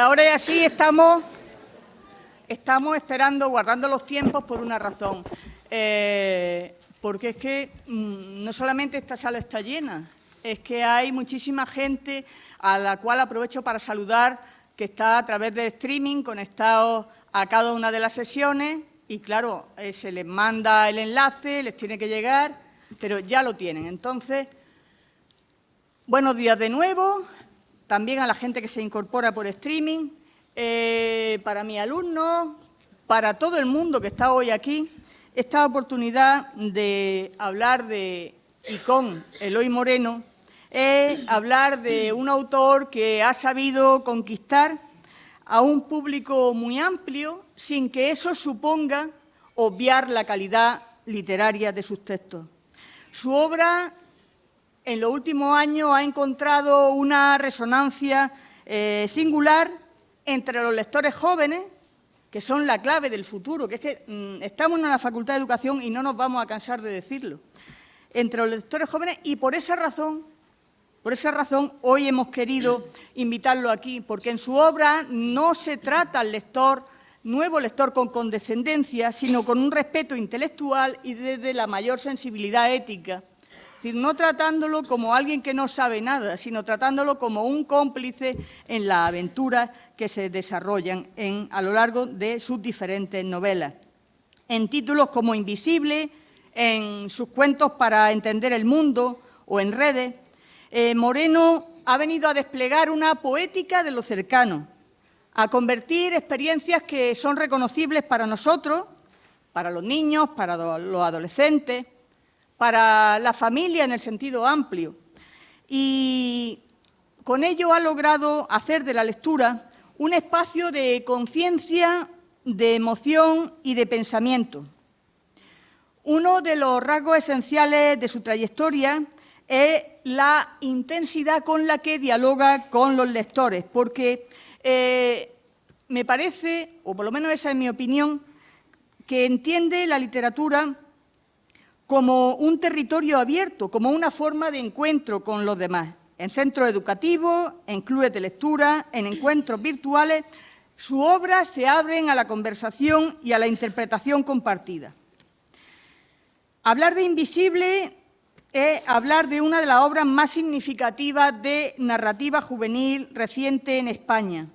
ahora es así, estamos esperando, guardando los tiempos por una razón. Porque es que no solamente esta sala está llena, es que hay muchísima gente a la cual aprovecho para saludar, que está a través del streaming conectados a cada una de las sesiones y, claro, se les manda el enlace, les tiene que llegar, pero ya lo tienen. Entonces, buenos días de nuevo, también a la gente que se incorpora por streaming, para mis alumnos, para todo el mundo que está hoy aquí. Esta oportunidad de hablar de y con Eloy Moreno es hablar de un autor que ha sabido conquistar a un público muy amplio sin que eso suponga obviar la calidad literaria de sus textos. Su obra en los últimos años ha encontrado una resonancia singular entre los lectores jóvenes, que son la clave del futuro, que es que estamos en la Facultad de Educación y no nos vamos a cansar de decirlo, entre los lectores jóvenes, y por esa razón hoy hemos querido invitarlo aquí, porque en su obra no se trata al lector, nuevo lector, con condescendencia, sino con un respeto intelectual y desde la mayor sensibilidad ética. Es decir, no tratándolo como alguien que no sabe nada, sino tratándolo como un cómplice en las aventuras que se desarrollan a lo largo de sus diferentes novelas. En títulos como Invisible, en sus cuentos para entender el mundo o en Redes, Moreno ha venido a desplegar una poética de lo cercano, a convertir experiencias que son reconocibles para nosotros, para los niños, para los adolescentes, para la familia en el sentido amplio. Y con ello ha logrado hacer de la lectura un espacio de conciencia, de emoción y de pensamiento. Uno de los rasgos esenciales de su trayectoria es la intensidad con la que dialoga con los lectores, porque me parece, o por lo menos esa es mi opinión, que entiende la literatura como un territorio abierto, como una forma de encuentro con los demás. En centros educativos, en clubes de lectura, en encuentros virtuales, sus obras se abren a la conversación y a la interpretación compartida. Hablar de Invisible es hablar de una de las obras más significativas de narrativa juvenil reciente en España.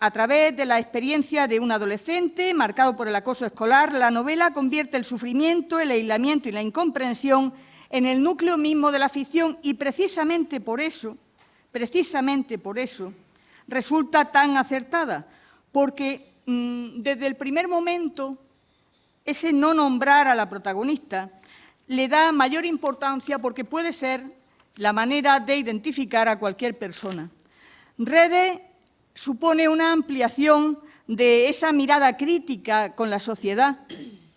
A través de la experiencia de un adolescente marcado por el acoso escolar, la novela convierte el sufrimiento, el aislamiento y la incomprensión en el núcleo mismo de la ficción y precisamente por eso, resulta tan acertada, porque desde el primer momento ese no nombrar a la protagonista le da mayor importancia porque puede ser la manera de identificar a cualquier persona. Redes supone una ampliación de esa mirada crítica con la sociedad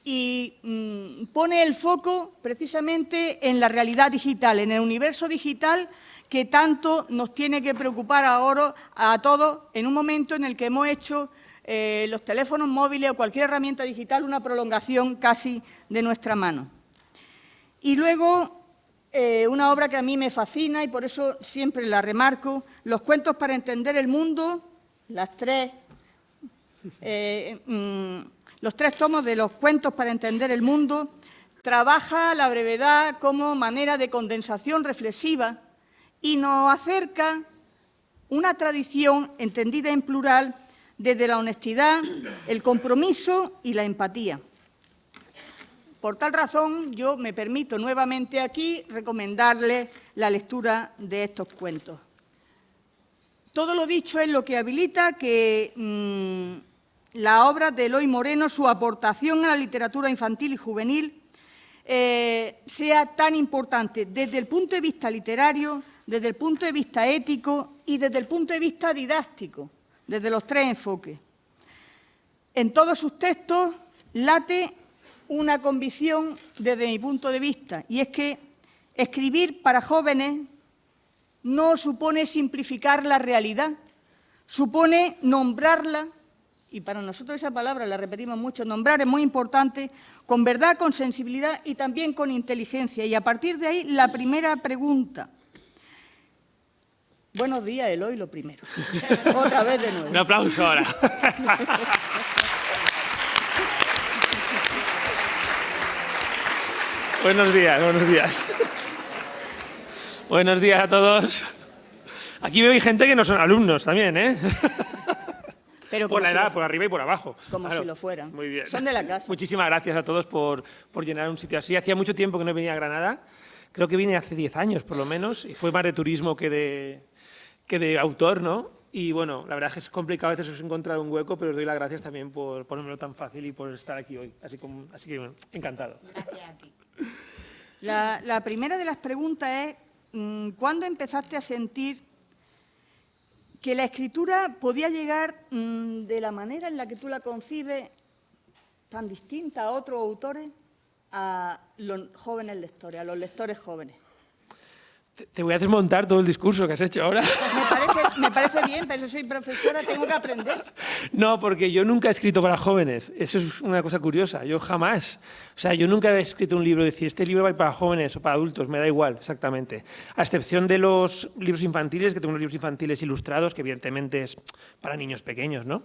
y pone el foco precisamente en la realidad digital, en el universo digital que tanto nos tiene que preocupar ahora a todos en un momento en el que hemos hecho los teléfonos móviles o cualquier herramienta digital una prolongación casi de nuestra mano. Y luego, una obra que a mí me fascina y por eso siempre la remarco, Los cuentos para entender el mundo, los tres tomos de Los cuentos para entender el mundo, trabaja la brevedad como manera de condensación reflexiva y nos acerca una tradición entendida en plural desde la honestidad, el compromiso y la empatía. Por tal razón, yo me permito nuevamente aquí recomendarles la lectura de estos cuentos. Todo lo dicho es lo que habilita que la obra de Eloy Moreno, su aportación a la literatura infantil y juvenil, sea tan importante desde el punto de vista literario, desde el punto de vista ético y desde el punto de vista didáctico, desde los tres enfoques. En todos sus textos late una convicción desde mi punto de vista, y es que escribir para jóvenes no supone simplificar la realidad, supone nombrarla, y para nosotros esa palabra la repetimos mucho, nombrar es muy importante, con verdad, con sensibilidad y también con inteligencia. Y a partir de ahí, la primera pregunta. Buenos días, Eloy, lo primero. Otra vez de nuevo. Un aplauso ahora. Buenos días, buenos días. Buenos días a todos. Aquí veo gente que no son alumnos también, ¿eh? Pero por la si edad, por arriba y por abajo. Como Claro. si lo fueran. Muy bien. Son de la casa. Muchísimas gracias a todos por llenar un sitio así. Hacía mucho tiempo que no venía a Granada. Creo que vine hace 10 años, por lo menos, y fue más de turismo que de autor, ¿no? Y bueno, la verdad es que es complicado a veces encontrar un hueco, pero os doy las gracias también por ponérmelo tan fácil y por estar aquí hoy. Así que bueno, encantado. Gracias a ti. La primera de las preguntas es, ¿cuándo empezaste a sentir que la escritura podía llegar de la manera en la que tú la concibes, tan distinta a otros autores, a los jóvenes lectores, a los lectores jóvenes? Te voy a desmontar todo el discurso que has hecho ahora. Me parece bien, pero soy profesora, tengo que aprender. No, porque yo nunca he escrito para jóvenes. Eso es una cosa curiosa. Yo jamás. O sea, yo nunca he escrito un libro, decir, este libro va para jóvenes o para adultos, me da igual, exactamente. A excepción de los libros infantiles, que tengo unos libros infantiles ilustrados, que evidentemente es para niños pequeños, ¿no?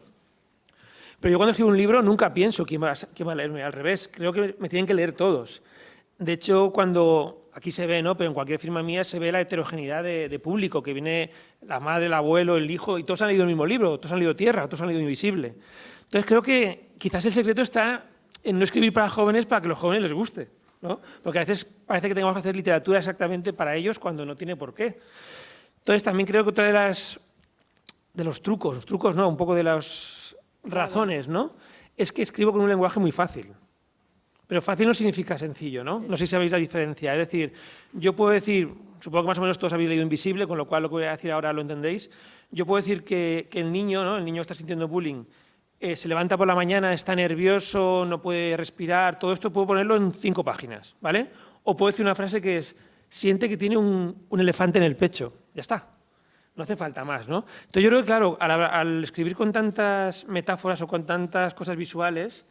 Pero yo cuando escribo un libro nunca pienso quién va a leerme, al revés. Creo que me tienen que leer todos. De hecho, cuando aquí se ve, ¿no? Pero en cualquier firma mía se ve la heterogeneidad de público, que viene la madre, el abuelo, el hijo, y todos han leído el mismo libro, todos han leído Tierra, todos han leído Invisible. Entonces creo que quizás el secreto está en no escribir para jóvenes para que a los jóvenes les guste, ¿no? Porque a veces parece que tengamos que hacer literatura exactamente para ellos cuando no tiene por qué. Entonces también creo que otra de los trucos no, un poco de las razones, ¿no? Es que escribo con un lenguaje muy fácil. Pero fácil no significa sencillo, ¿no? No sé si sabéis la diferencia. Es decir, yo puedo decir, supongo que más o menos todos habéis leído Invisible, con lo cual lo que voy a decir ahora lo entendéis. Yo puedo decir que el niño, ¿no? El niño está sintiendo bullying, se levanta por la mañana, está nervioso, no puede respirar, todo esto puedo ponerlo en 5 páginas, ¿vale? O puedo decir una frase que es, siente que tiene un elefante en el pecho. Ya está. No hace falta más, ¿no? Entonces yo creo que, claro, al escribir con tantas metáforas o con tantas cosas visuales,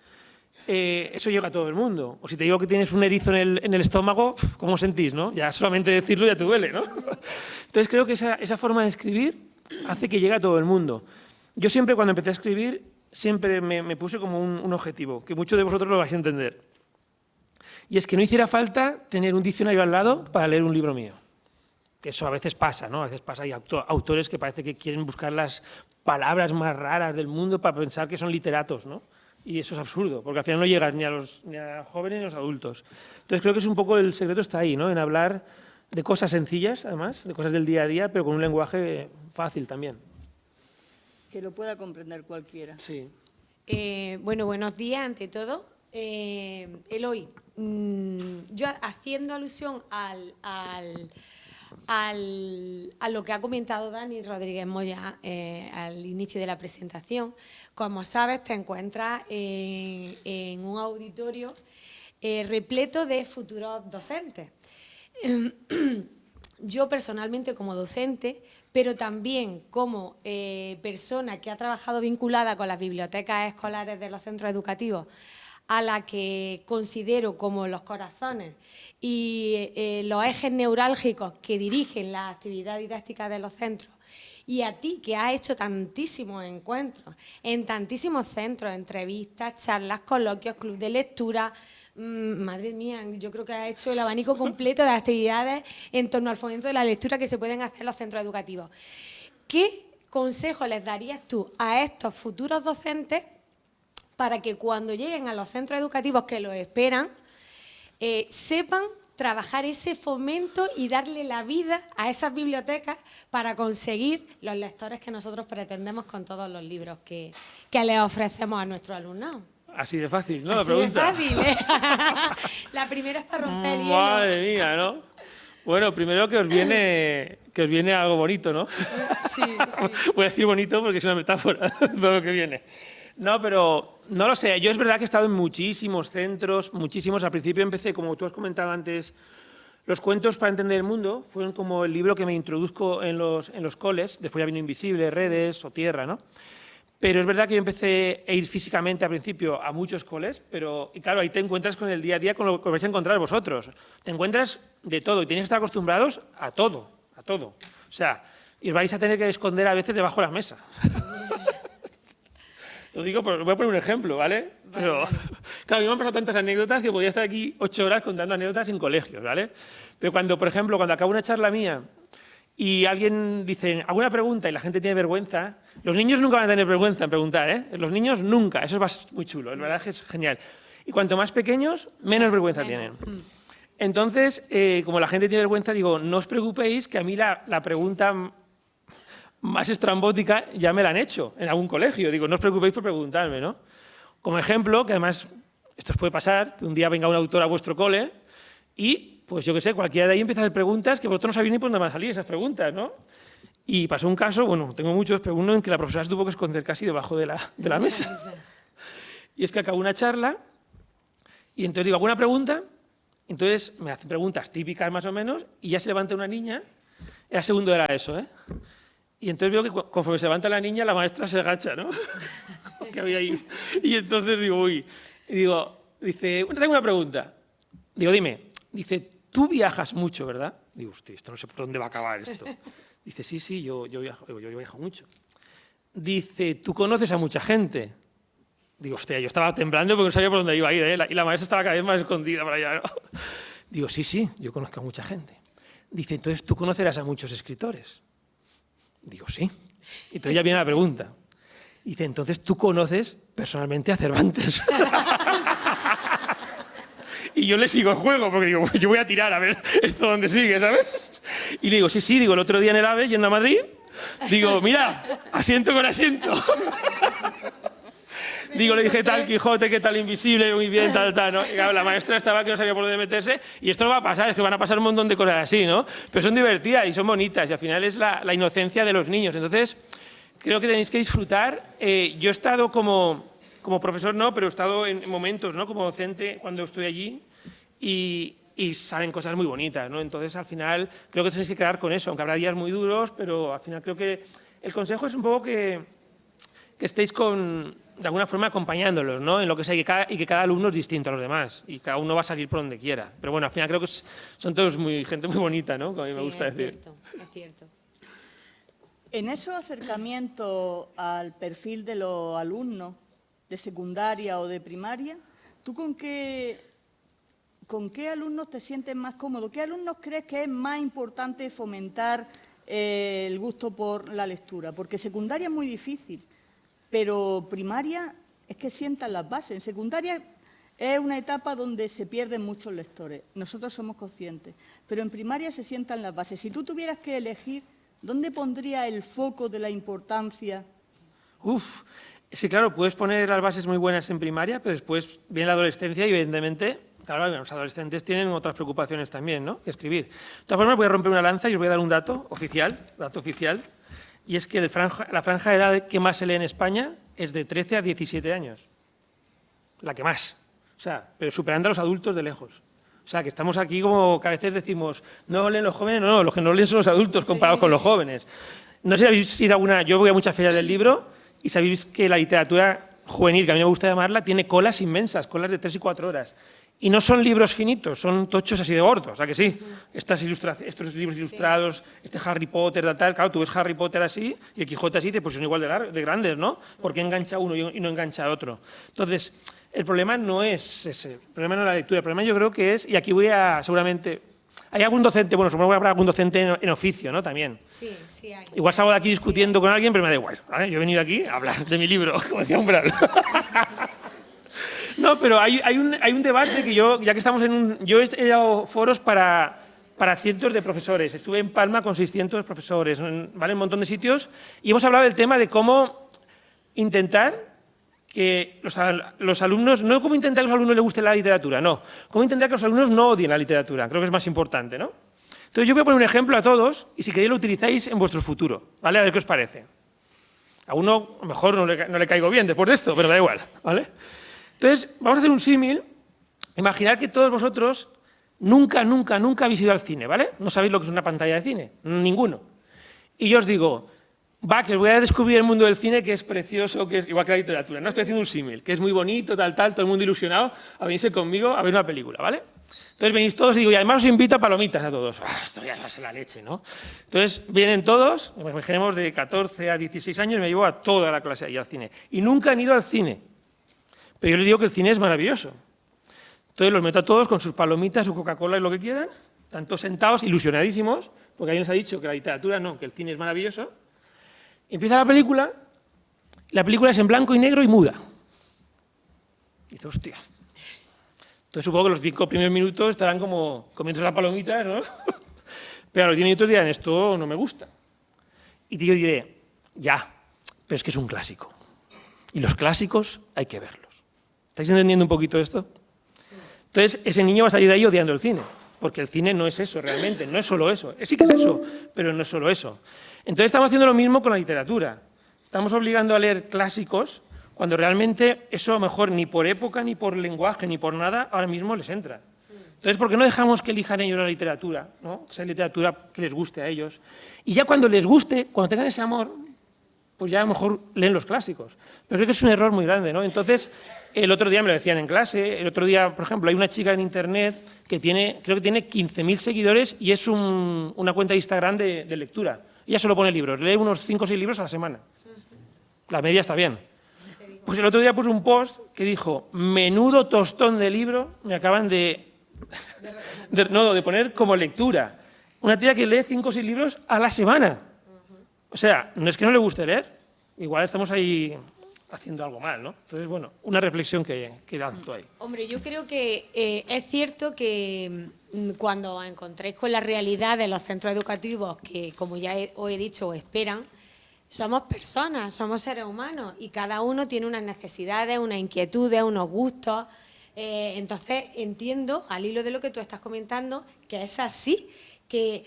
eso llega a todo el mundo. O si te digo que tienes un erizo en el estómago, ¿cómo sentís, no? Ya solamente decirlo ya te duele, ¿no? Entonces creo que esa forma de escribir hace que llegue a todo el mundo. Yo siempre cuando empecé a escribir, siempre me puse como un objetivo, que muchos de vosotros lo vais a entender. Y es que no hiciera falta tener un diccionario al lado para leer un libro mío. Que eso a veces pasa, ¿no? A veces pasa, hay autores que parece que quieren buscar las palabras más raras del mundo para pensar que son literatos, ¿no? Y eso es absurdo, porque al final no llegas ni a jóvenes ni a los adultos. Entonces creo que es un poco el secreto está ahí, ¿no? En hablar de cosas sencillas, además, de cosas del día a día, pero con un lenguaje fácil también. Que lo pueda comprender cualquiera. Sí. Bueno, buenos días ante todo. Eloy, yo haciendo alusión a lo que ha comentado Dani Rodríguez Moya al inicio de la presentación, como sabes, te encuentras en un auditorio repleto de futuros docentes. Yo personalmente como docente, pero también como persona que ha trabajado vinculada con las bibliotecas escolares de los centros educativos, a la que considero como los corazones y los ejes neurálgicos que dirigen la actividad didáctica de los centros, y a ti que has hecho tantísimos encuentros en tantísimos centros, entrevistas, charlas, coloquios, club de lectura, madre mía, yo creo que has hecho el abanico completo de actividades en torno al fomento de la lectura que se pueden hacer en los centros educativos. ¿Qué consejo les darías tú a estos futuros docentes para que cuando lleguen a los centros educativos que los esperan, sepan trabajar ese fomento y darle la vida a esas bibliotecas para conseguir los lectores que nosotros pretendemos con todos los libros que les ofrecemos a nuestros alumnos? Así de fácil, ¿no? Así la pregunta. de fácil, ¿eh? La primera es para romper el hielo. Madre mía, ¿no? Bueno, primero que os viene algo bonito, ¿no? Sí, sí. Voy a decir bonito porque es una metáfora todo lo que viene. No, pero no lo sé. Yo es verdad que he estado en muchísimos centros, muchísimos. Al principio empecé, como tú has comentado antes, los cuentos para entender el mundo fueron como el libro que me introduzco en los coles. Después ya vino Invisible, Redes o Tierra, ¿no? Pero es verdad que yo empecé a ir físicamente al principio a muchos coles, y claro, ahí te encuentras con el día a día, con lo que vais a encontrar vosotros. Te encuentras de todo y tienes que estar acostumbrados a todo, a todo. O sea, y os vais a tener que esconder a veces debajo de la mesa. Lo digo, voy a poner un ejemplo, ¿vale? Pero, claro, a mí me han pasado tantas anécdotas que podría estar aquí 8 horas contando anécdotas en colegios, ¿vale? Pero cuando, por ejemplo, cuando acabo una charla mía y alguien dice alguna pregunta y la gente tiene vergüenza, los niños nunca van a tener vergüenza en preguntar, ¿eh? Los niños nunca, eso es muy chulo, la verdad es genial. Y cuanto más pequeños, menos vergüenza tienen. Entonces, como la gente tiene vergüenza, digo, no os preocupéis que a mí la pregunta más estrambótica ya me la han hecho en algún colegio. Digo, no os preocupéis por preguntarme, ¿no? Como ejemplo, que además esto os puede pasar, que un día venga un autor a vuestro cole y, pues yo qué sé, cualquiera de ahí empieza a hacer preguntas que vosotros no sabéis ni por dónde van a salir esas preguntas, ¿no? Y pasó un caso, bueno, tengo muchos, pero uno en que la profesora se tuvo que esconder casi debajo de la mesa. Y es que acabó una charla y entonces digo, ¿alguna pregunta? Entonces me hacen preguntas típicas más o menos y ya se levanta una niña, era segundo de la ESO, ¿eh? Y entonces veo que conforme se levanta la niña, la maestra se agacha, ¿no? Que había ahí. Y entonces digo, uy. Y digo, dice, tengo una pregunta. Digo, dime. Dice, tú viajas mucho, ¿verdad? Digo, hostia, esto no sé por dónde va a acabar esto. Dice, sí, yo viajo. Digo, yo viajo mucho. Dice, ¿tú conoces a mucha gente? Digo, hostia, yo estaba temblando porque no sabía por dónde iba a ir, ¿eh? Y la maestra estaba cada vez más escondida por allá, ¿no? Digo, sí, yo conozco a mucha gente. Dice, entonces tú conocerás a muchos escritores. Digo, sí. Y entonces ya viene la pregunta. Dice, entonces tú conoces personalmente a Cervantes. Y yo le sigo el juego, porque digo, yo voy a tirar a ver esto dónde sigue, ¿sabes? Y le digo, sí, digo, el otro día en el AVE, yendo a Madrid, digo, mira, asiento con asiento. Digo, le dije tal Quijote, que tal Invisible, muy bien, tal, ¿no? Y claro, la maestra estaba que no sabía por dónde meterse, y esto no va a pasar, es que van a pasar un montón de cosas así, ¿no? Pero son divertidas y son bonitas, y al final es la inocencia de los niños. Entonces, creo que tenéis que disfrutar. Yo he estado como profesor, no, pero he estado en momentos, ¿no? Como docente cuando estoy allí, y salen cosas muy bonitas, ¿no? Entonces, al final, creo que tenéis que quedar con eso, aunque habrá días muy duros, pero al final creo que el consejo es un poco que estéis de alguna forma acompañándolos, ¿no? En lo que sea, y que cada alumno es distinto a los demás y cada uno va a salir por donde quiera. Pero bueno, al final creo que son todos gente muy bonita, ¿no? Como a mí me gusta decir. Es cierto. En esos acercamientos al perfil de los alumnos de secundaria o de primaria, ¿tú con qué alumnos te sientes más cómodo? ¿Qué alumnos crees que es más importante fomentar el gusto por la lectura? Porque secundaria es muy difícil. Pero primaria es que sientan las bases. En secundaria es una etapa donde se pierden muchos lectores. Nosotros somos conscientes. Pero en primaria se sientan las bases. Si tú tuvieras que elegir, ¿dónde pondría el foco de la importancia? Sí, claro, puedes poner las bases muy buenas en primaria, pero después viene la adolescencia y, evidentemente, claro, los adolescentes tienen otras preocupaciones también, ¿no?, que escribir. De todas formas, voy a romper una lanza y os voy a dar un dato oficial, y es que la franja de edad que más se lee en España es de 13 a 17 años. La que más. O sea, pero superando a los adultos de lejos. O sea, que estamos aquí como que a veces decimos, no leen los jóvenes, no, los que no leen son los adultos comparados con los jóvenes. No sé si habéis ido alguna, yo voy a muchas ferias del libro y sabéis que la literatura juvenil, que a mí me gusta llamarla, tiene colas inmensas, colas de 3 y 4 horas. Y no son libros finitos, son tochos así de gordos, o sea que sí. Estos libros ilustrados, este Harry Potter, tal, claro, tú ves Harry Potter así y el Quijote así, pues son igual de grandes, ¿no? Porque engancha uno y no engancha a otro. Entonces, el problema no es ese, el problema no es la lectura, el problema yo creo que es, y aquí voy a, seguramente, hay algún docente, bueno, supongo que habrá algún docente en oficio, ¿no?, también. Sí hay. Igual salgo de aquí discutiendo con alguien, pero me da igual, ¿vale? Yo he venido aquí a hablar de mi libro, como decía Umbral. No, pero hay un debate que yo, ya que estamos yo he dado foros para cientos de profesores. Estuve en Palma con 600 profesores, ¿vale?, un montón de sitios, y hemos hablado del tema de cómo intentar que los alumnos, no cómo intentar que a los alumnos les guste la literatura, no, cómo intentar que los alumnos no odien la literatura, creo que es más importante, ¿no? Entonces yo voy a poner un ejemplo a todos y si queréis lo utilizáis en vuestro futuro, ¿vale? A ver qué os parece. A uno a lo mejor no le caigo bien después de esto, pero me da igual, ¿vale? Entonces, vamos a hacer un símil. Imaginad que todos vosotros nunca habéis ido al cine, ¿vale? No sabéis lo que es una pantalla de cine, ninguno. Y yo os digo, que os voy a descubrir el mundo del cine, que es precioso, que es igual que la literatura. No estoy haciendo un símil, que es muy bonito, tal, todo el mundo ilusionado a venirse conmigo a ver una película, ¿vale? Entonces venís todos y digo, y además os invito a palomitas a todos. Esto ya va a ser la leche, ¿no? Entonces vienen todos, imaginemos de 14 a 16 años, me llevo a toda la clase ahí al cine. Y nunca han ido al cine. Pero yo les digo que el cine es maravilloso. Entonces los meto a todos con sus palomitas, su Coca-Cola y lo que quieran, están todos sentados, ilusionadísimos, porque alguien nos ha dicho que la literatura no, que el cine es maravilloso. Empieza la película es en blanco y negro y muda. Y dice, hostia. Entonces supongo que los 5 primeros minutos estarán como comiendo las palomitas, ¿no? Pero a los 10 minutos dirán, esto no me gusta. Y yo diré, ya, pero es que es un clásico. Y los clásicos hay que verlos. ¿Estáis entendiendo un poquito esto? Entonces, ese niño va a salir de ahí odiando el cine, porque el cine no es eso realmente, no es solo eso. Sí que es eso, pero no es solo eso. Entonces, estamos haciendo lo mismo con la literatura. Estamos obligando a leer clásicos cuando realmente eso a lo mejor ni por época, ni por lenguaje, ni por nada, ahora mismo les entra. Entonces, ¿por qué no dejamos que elijan ellos la literatura? ¿No? Esa literatura que les guste a ellos. Y ya cuando les guste, cuando tengan ese amor, pues ya a lo mejor leen los clásicos. Pero creo que es un error muy grande, ¿no? Entonces, el otro día me lo decían en clase, el otro día, por ejemplo, hay una chica en Internet que creo que tiene 15.000 seguidores y es una cuenta de Instagram de lectura. Ella solo pone libros, lee unos 5 o 6 libros a la semana. La media está bien. Pues el otro día puso un post que dijo, menudo tostón de libro me acaban de poner como lectura. Una tía que lee 5 o 6 libros a la semana. O sea, no es que no le guste leer, igual estamos ahí haciendo algo mal, ¿no? Entonces, bueno, una reflexión que lanzo ahí. Hombre, yo creo que es cierto que cuando os encontréis con la realidad de los centros educativos que, como ya os he dicho, os esperan, somos personas, somos seres humanos y cada uno tiene unas necesidades, unas inquietudes, unos gustos. Entonces, entiendo, al hilo de lo que tú estás comentando, que es así, que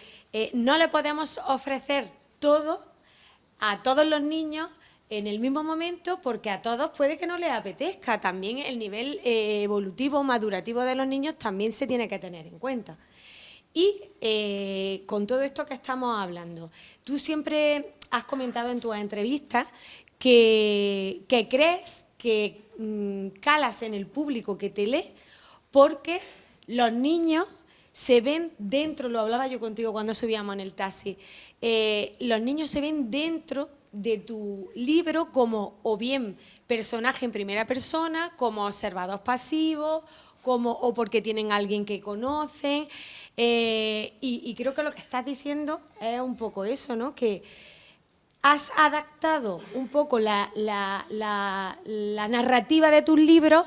no le podemos ofrecer todo a todos los niños en el mismo momento, porque a todos puede que no les apetezca. También el nivel evolutivo, madurativo de los niños también se tiene que tener en cuenta. Y con todo esto que estamos hablando, tú siempre has comentado en tus entrevistas que crees que calas en el público que te lee porque los niños se ven dentro, lo hablaba yo contigo cuando subíamos en el taxi, los niños se ven dentro de tu libro como o bien personaje en primera persona, como observador pasivo, o porque tienen a alguien que conocen. Y creo que lo que estás diciendo es un poco eso, ¿no? Que has adaptado un poco la narrativa de tus libros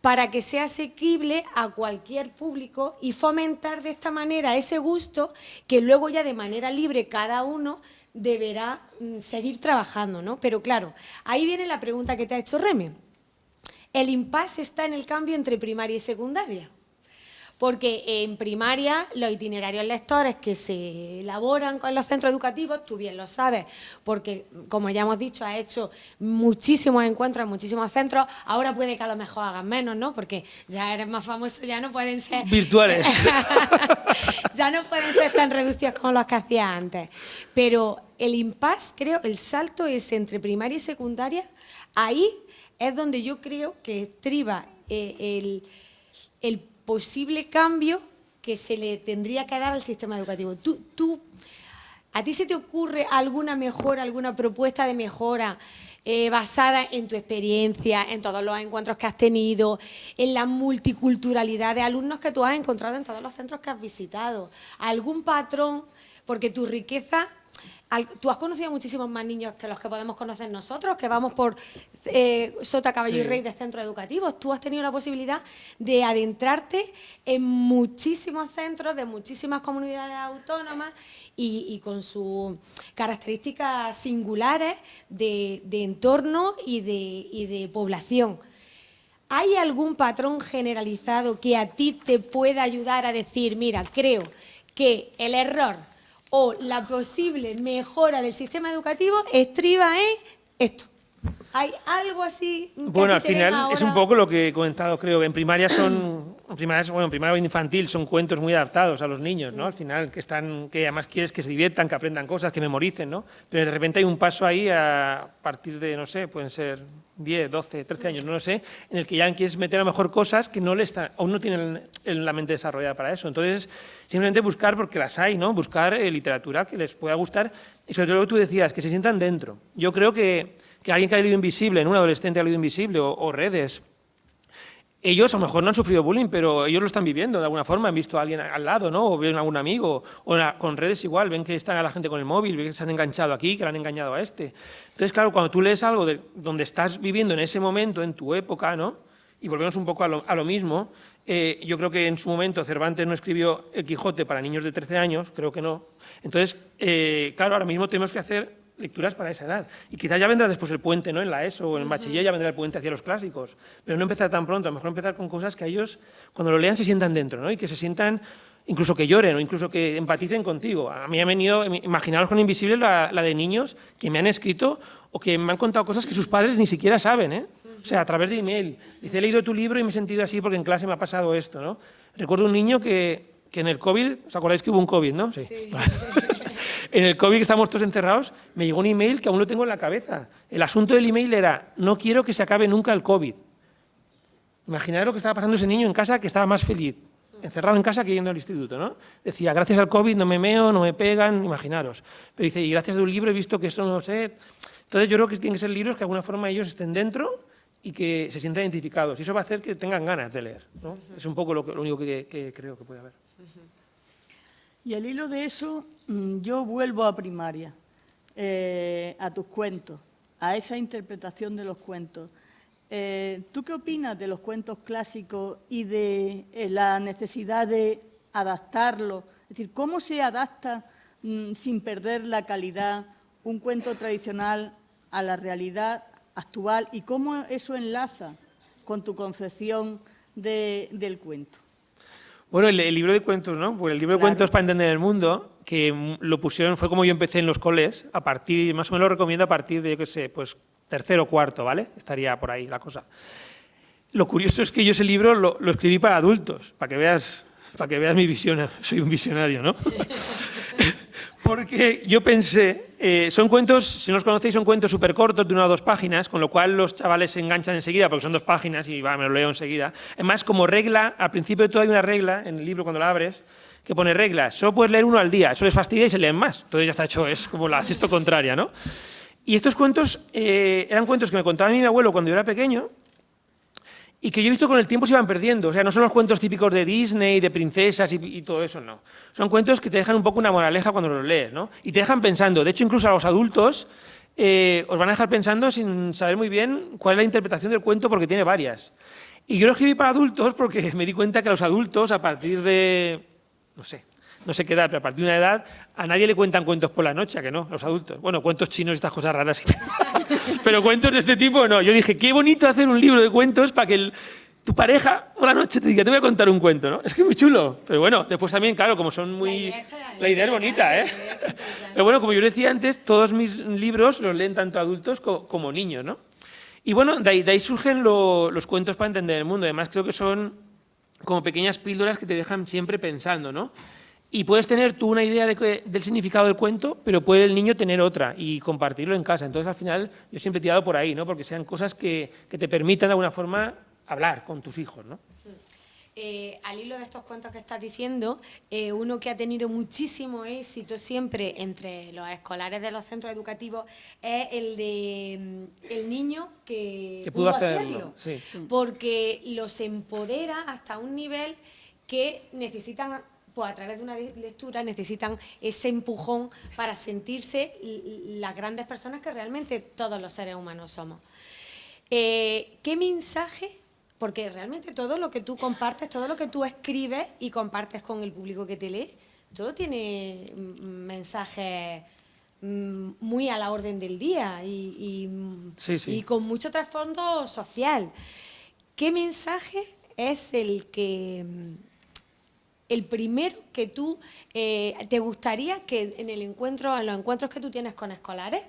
para que sea asequible a cualquier público y fomentar de esta manera ese gusto que luego ya de manera libre cada uno deberá seguir trabajando, ¿no? Pero claro, ahí viene la pregunta que te ha hecho Remy. El impasse está en el cambio entre primaria y secundaria. Porque en primaria los itinerarios lectores que se elaboran con los centros educativos, tú bien lo sabes, porque como ya hemos dicho, has hecho muchísimos encuentros en muchísimos centros, ahora puede que a lo mejor hagas menos, ¿no? Porque ya eres más famoso, ya no pueden ser... Virtuales. Ya no pueden ser tan reducidos como los que hacías antes. Pero el impasse, creo, el salto es entre primaria y secundaria, ahí es donde yo creo que estriba el posible cambio que se le tendría que dar al sistema educativo. ¿A ti se te ocurre alguna mejora, alguna propuesta de mejora basada en tu experiencia, en todos los encuentros que has tenido, en la multiculturalidad de alumnos que tú has encontrado en todos los centros que has visitado? ¿Algún patrón? Porque tu riqueza... Tú has conocido muchísimos más niños que los que podemos conocer nosotros, que vamos por sota, caballo y rey de centros educativos. Tú has tenido la posibilidad de adentrarte en muchísimos centros de muchísimas comunidades autónomas y con sus características singulares de entorno y de población. ¿Hay algún patrón generalizado que a ti te pueda ayudar a decir, mira, creo que el error o la posible mejora del sistema educativo estriba en esto? ¿Hay algo así? Bueno, al final es un poco lo que he comentado, creo que en primaria en primaria o infantil son cuentos muy adaptados a los niños, ¿no? Al final, que además quieres que se diviertan, que aprendan cosas, que memoricen, ¿no? Pero de repente hay un paso ahí a partir de, no sé, pueden ser 10, 12, 13 años, no lo sé, en el que ya quieres meter a lo mejor cosas que aún no tienen la mente desarrollada para eso. Entonces, simplemente buscar, porque las hay, ¿no? Buscar literatura que les pueda gustar y sobre todo lo que tú decías, que se sientan dentro. Yo creo que alguien que ha leído Invisible, un adolescente ha leído Invisible o Redes, ellos a lo mejor no han sufrido bullying, pero ellos lo están viviendo de alguna forma, han visto a alguien al lado, ¿no? O ven a algún amigo, o con Redes igual, ven que están a la gente con el móvil, ven que se han enganchado aquí, que le han engañado a este. Entonces, claro, cuando tú lees algo donde estás viviendo en ese momento, en tu época, ¿no? Y volvemos un poco a lo mismo, yo creo que en su momento Cervantes no escribió El Quijote para niños de 13 años, creo que no. Entonces, claro, ahora mismo tenemos que hacer lecturas para esa edad. Y quizás ya vendrá después el puente, ¿no? En la ESO o en bachiller ya vendrá el puente hacia los clásicos. Pero no empezar tan pronto, a lo mejor empezar con cosas que a ellos, cuando lo lean, se sientan dentro, ¿no? Y que se sientan, incluso que lloren o incluso que empaticen contigo. A mí me ha venido, imaginaros con Invisible la de niños que me han escrito o que me han contado cosas que sus padres ni siquiera saben, ¿eh? O sea, a través de email. Dice, he leído tu libro y me he sentido así porque en clase me ha pasado esto, ¿no? Recuerdo un niño que en el COVID, ¿os acordáis que hubo un COVID, no? Sí. En el COVID, que estábamos todos encerrados, me llegó un email que aún lo tengo en la cabeza. El asunto del email era, no quiero que se acabe nunca el COVID. Imaginad lo que estaba pasando ese niño en casa, que estaba más feliz, encerrado en casa que yendo al instituto, ¿no? Decía, gracias al COVID no me meo, no me pegan, imaginaros. Pero dice, y gracias a un libro he visto que eso no sé. Entonces yo creo que tienen que ser libros que de alguna forma ellos estén dentro y que se sientan identificados. Y eso va a hacer que tengan ganas de leer, ¿no? Es un poco lo único que creo que puede haber. Y al hilo de eso, yo vuelvo a primaria, a tus cuentos, a esa interpretación de los cuentos. ¿Tú qué opinas de los cuentos clásicos y de la necesidad de adaptarlos? Es decir, ¿cómo se adapta sin perder la calidad un cuento tradicional a la realidad actual y cómo eso enlaza con tu concepción del cuento? Bueno, el libro de cuentos, ¿no? Pues el libro de cuentos para entender el mundo, que lo pusieron, fue como yo empecé en los coles, más o menos lo recomiendo a partir de, yo qué sé, pues tercero o cuarto, ¿vale? Estaría por ahí la cosa. Lo curioso es que yo ese libro lo escribí para adultos, para que veas mi visión, soy un visionario, ¿no? Porque yo pensé, son cuentos, si no los conocéis, son cuentos súper cortos de 1 o 2 páginas, con lo cual los chavales se enganchan enseguida, porque son 2 páginas y me lo leo enseguida. Además, como regla, al principio de todo hay una regla en el libro cuando lo abres, que pone reglas, solo puedes leer 1 al día, eso les fastidia y se leen más. Entonces ya está hecho, es como la cesto contraria, ¿no? Y estos cuentos eran cuentos que me contaba mi abuelo cuando yo era pequeño, y que yo he visto con el tiempo se iban perdiendo. O sea, no son los cuentos típicos de Disney, de princesas y todo eso, no. Son cuentos que te dejan un poco una moraleja cuando los lees, ¿no? Y te dejan pensando. De hecho, incluso a los adultos os van a dejar pensando sin saber muy bien cuál es la interpretación del cuento porque tiene varias. Y yo lo escribí para adultos porque me di cuenta que a los adultos, a partir de, no sé qué edad, pero a partir de una edad, a nadie le cuentan cuentos por la noche, ¿a que no? A los adultos. Bueno, cuentos chinos y estas cosas raras. Pero cuentos de este tipo, no. Yo dije, qué bonito hacer un libro de cuentos para que tu pareja por la noche te diga, te voy a contar un cuento, ¿no? Es que es muy chulo. Pero bueno, después también, claro, como son muy... La idea es bonita, ¿eh? Pero bueno, como yo decía antes, todos mis libros los leen tanto adultos como niños, ¿no? Y bueno, de ahí surgen los cuentos para entender el mundo. Además, creo que son como pequeñas píldoras que te dejan siempre pensando, ¿no? Y puedes tener tú una idea del significado del cuento, pero puede el niño tener otra y compartirlo en casa. Entonces, al final, yo siempre he tirado por ahí, ¿no? Porque sean cosas que te permitan, de alguna forma, hablar con tus hijos, ¿no? Al hilo de estos cuentos que estás diciendo, uno que ha tenido muchísimo éxito siempre entre los escolares de los centros educativos es el de el niño que pudo hacerlo. Sí. Porque los empodera hasta un nivel que necesitan... pues a través de una lectura necesitan ese empujón para sentirse las grandes personas que realmente todos los seres humanos somos. ¿Qué mensaje? Porque realmente todo lo que tú compartes, todo lo que tú escribes y compartes con el público que te lee, todo tiene mensajes muy a la orden del día y con mucho trasfondo social. ¿Qué mensaje es el primero que tú te gustaría que en los encuentros que tú tienes con escolares,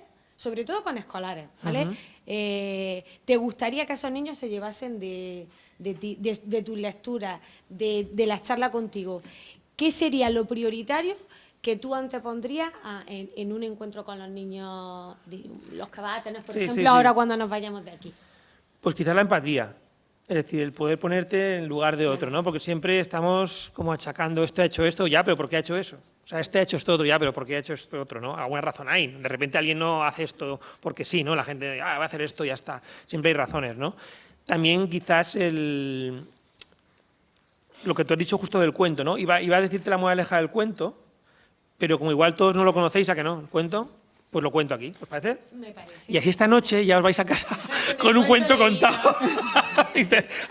sobre todo con escolares, ¿vale? ¿Te gustaría que esos niños se llevasen de tus lecturas, de la charla contigo? ¿Qué sería lo prioritario que tú antepondrías en un encuentro con los niños, los que vas a tener, por ejemplo, ahora cuando nos vayamos de aquí? Pues quizás la empatía. Es decir, el poder ponerte en lugar de otro, ¿no? Porque siempre estamos como achacando, este ha hecho esto, ya, pero ¿por qué ha hecho eso? O sea, este ha hecho esto otro, ya, pero ¿por qué ha hecho esto otro, no? Alguna razón hay. De repente alguien no hace esto porque sí, ¿no? La gente, va a hacer esto y ya está. Siempre hay razones, ¿no? También quizás lo que tú has dicho justo del cuento, ¿no? Iba a decirte la moraleja del cuento, pero como igual todos no lo conocéis, ¿a que no? ¿El cuento? Pues lo cuento aquí, ¿os parece? Me parece. Y así esta noche ya os vais a casa con un cuento contado.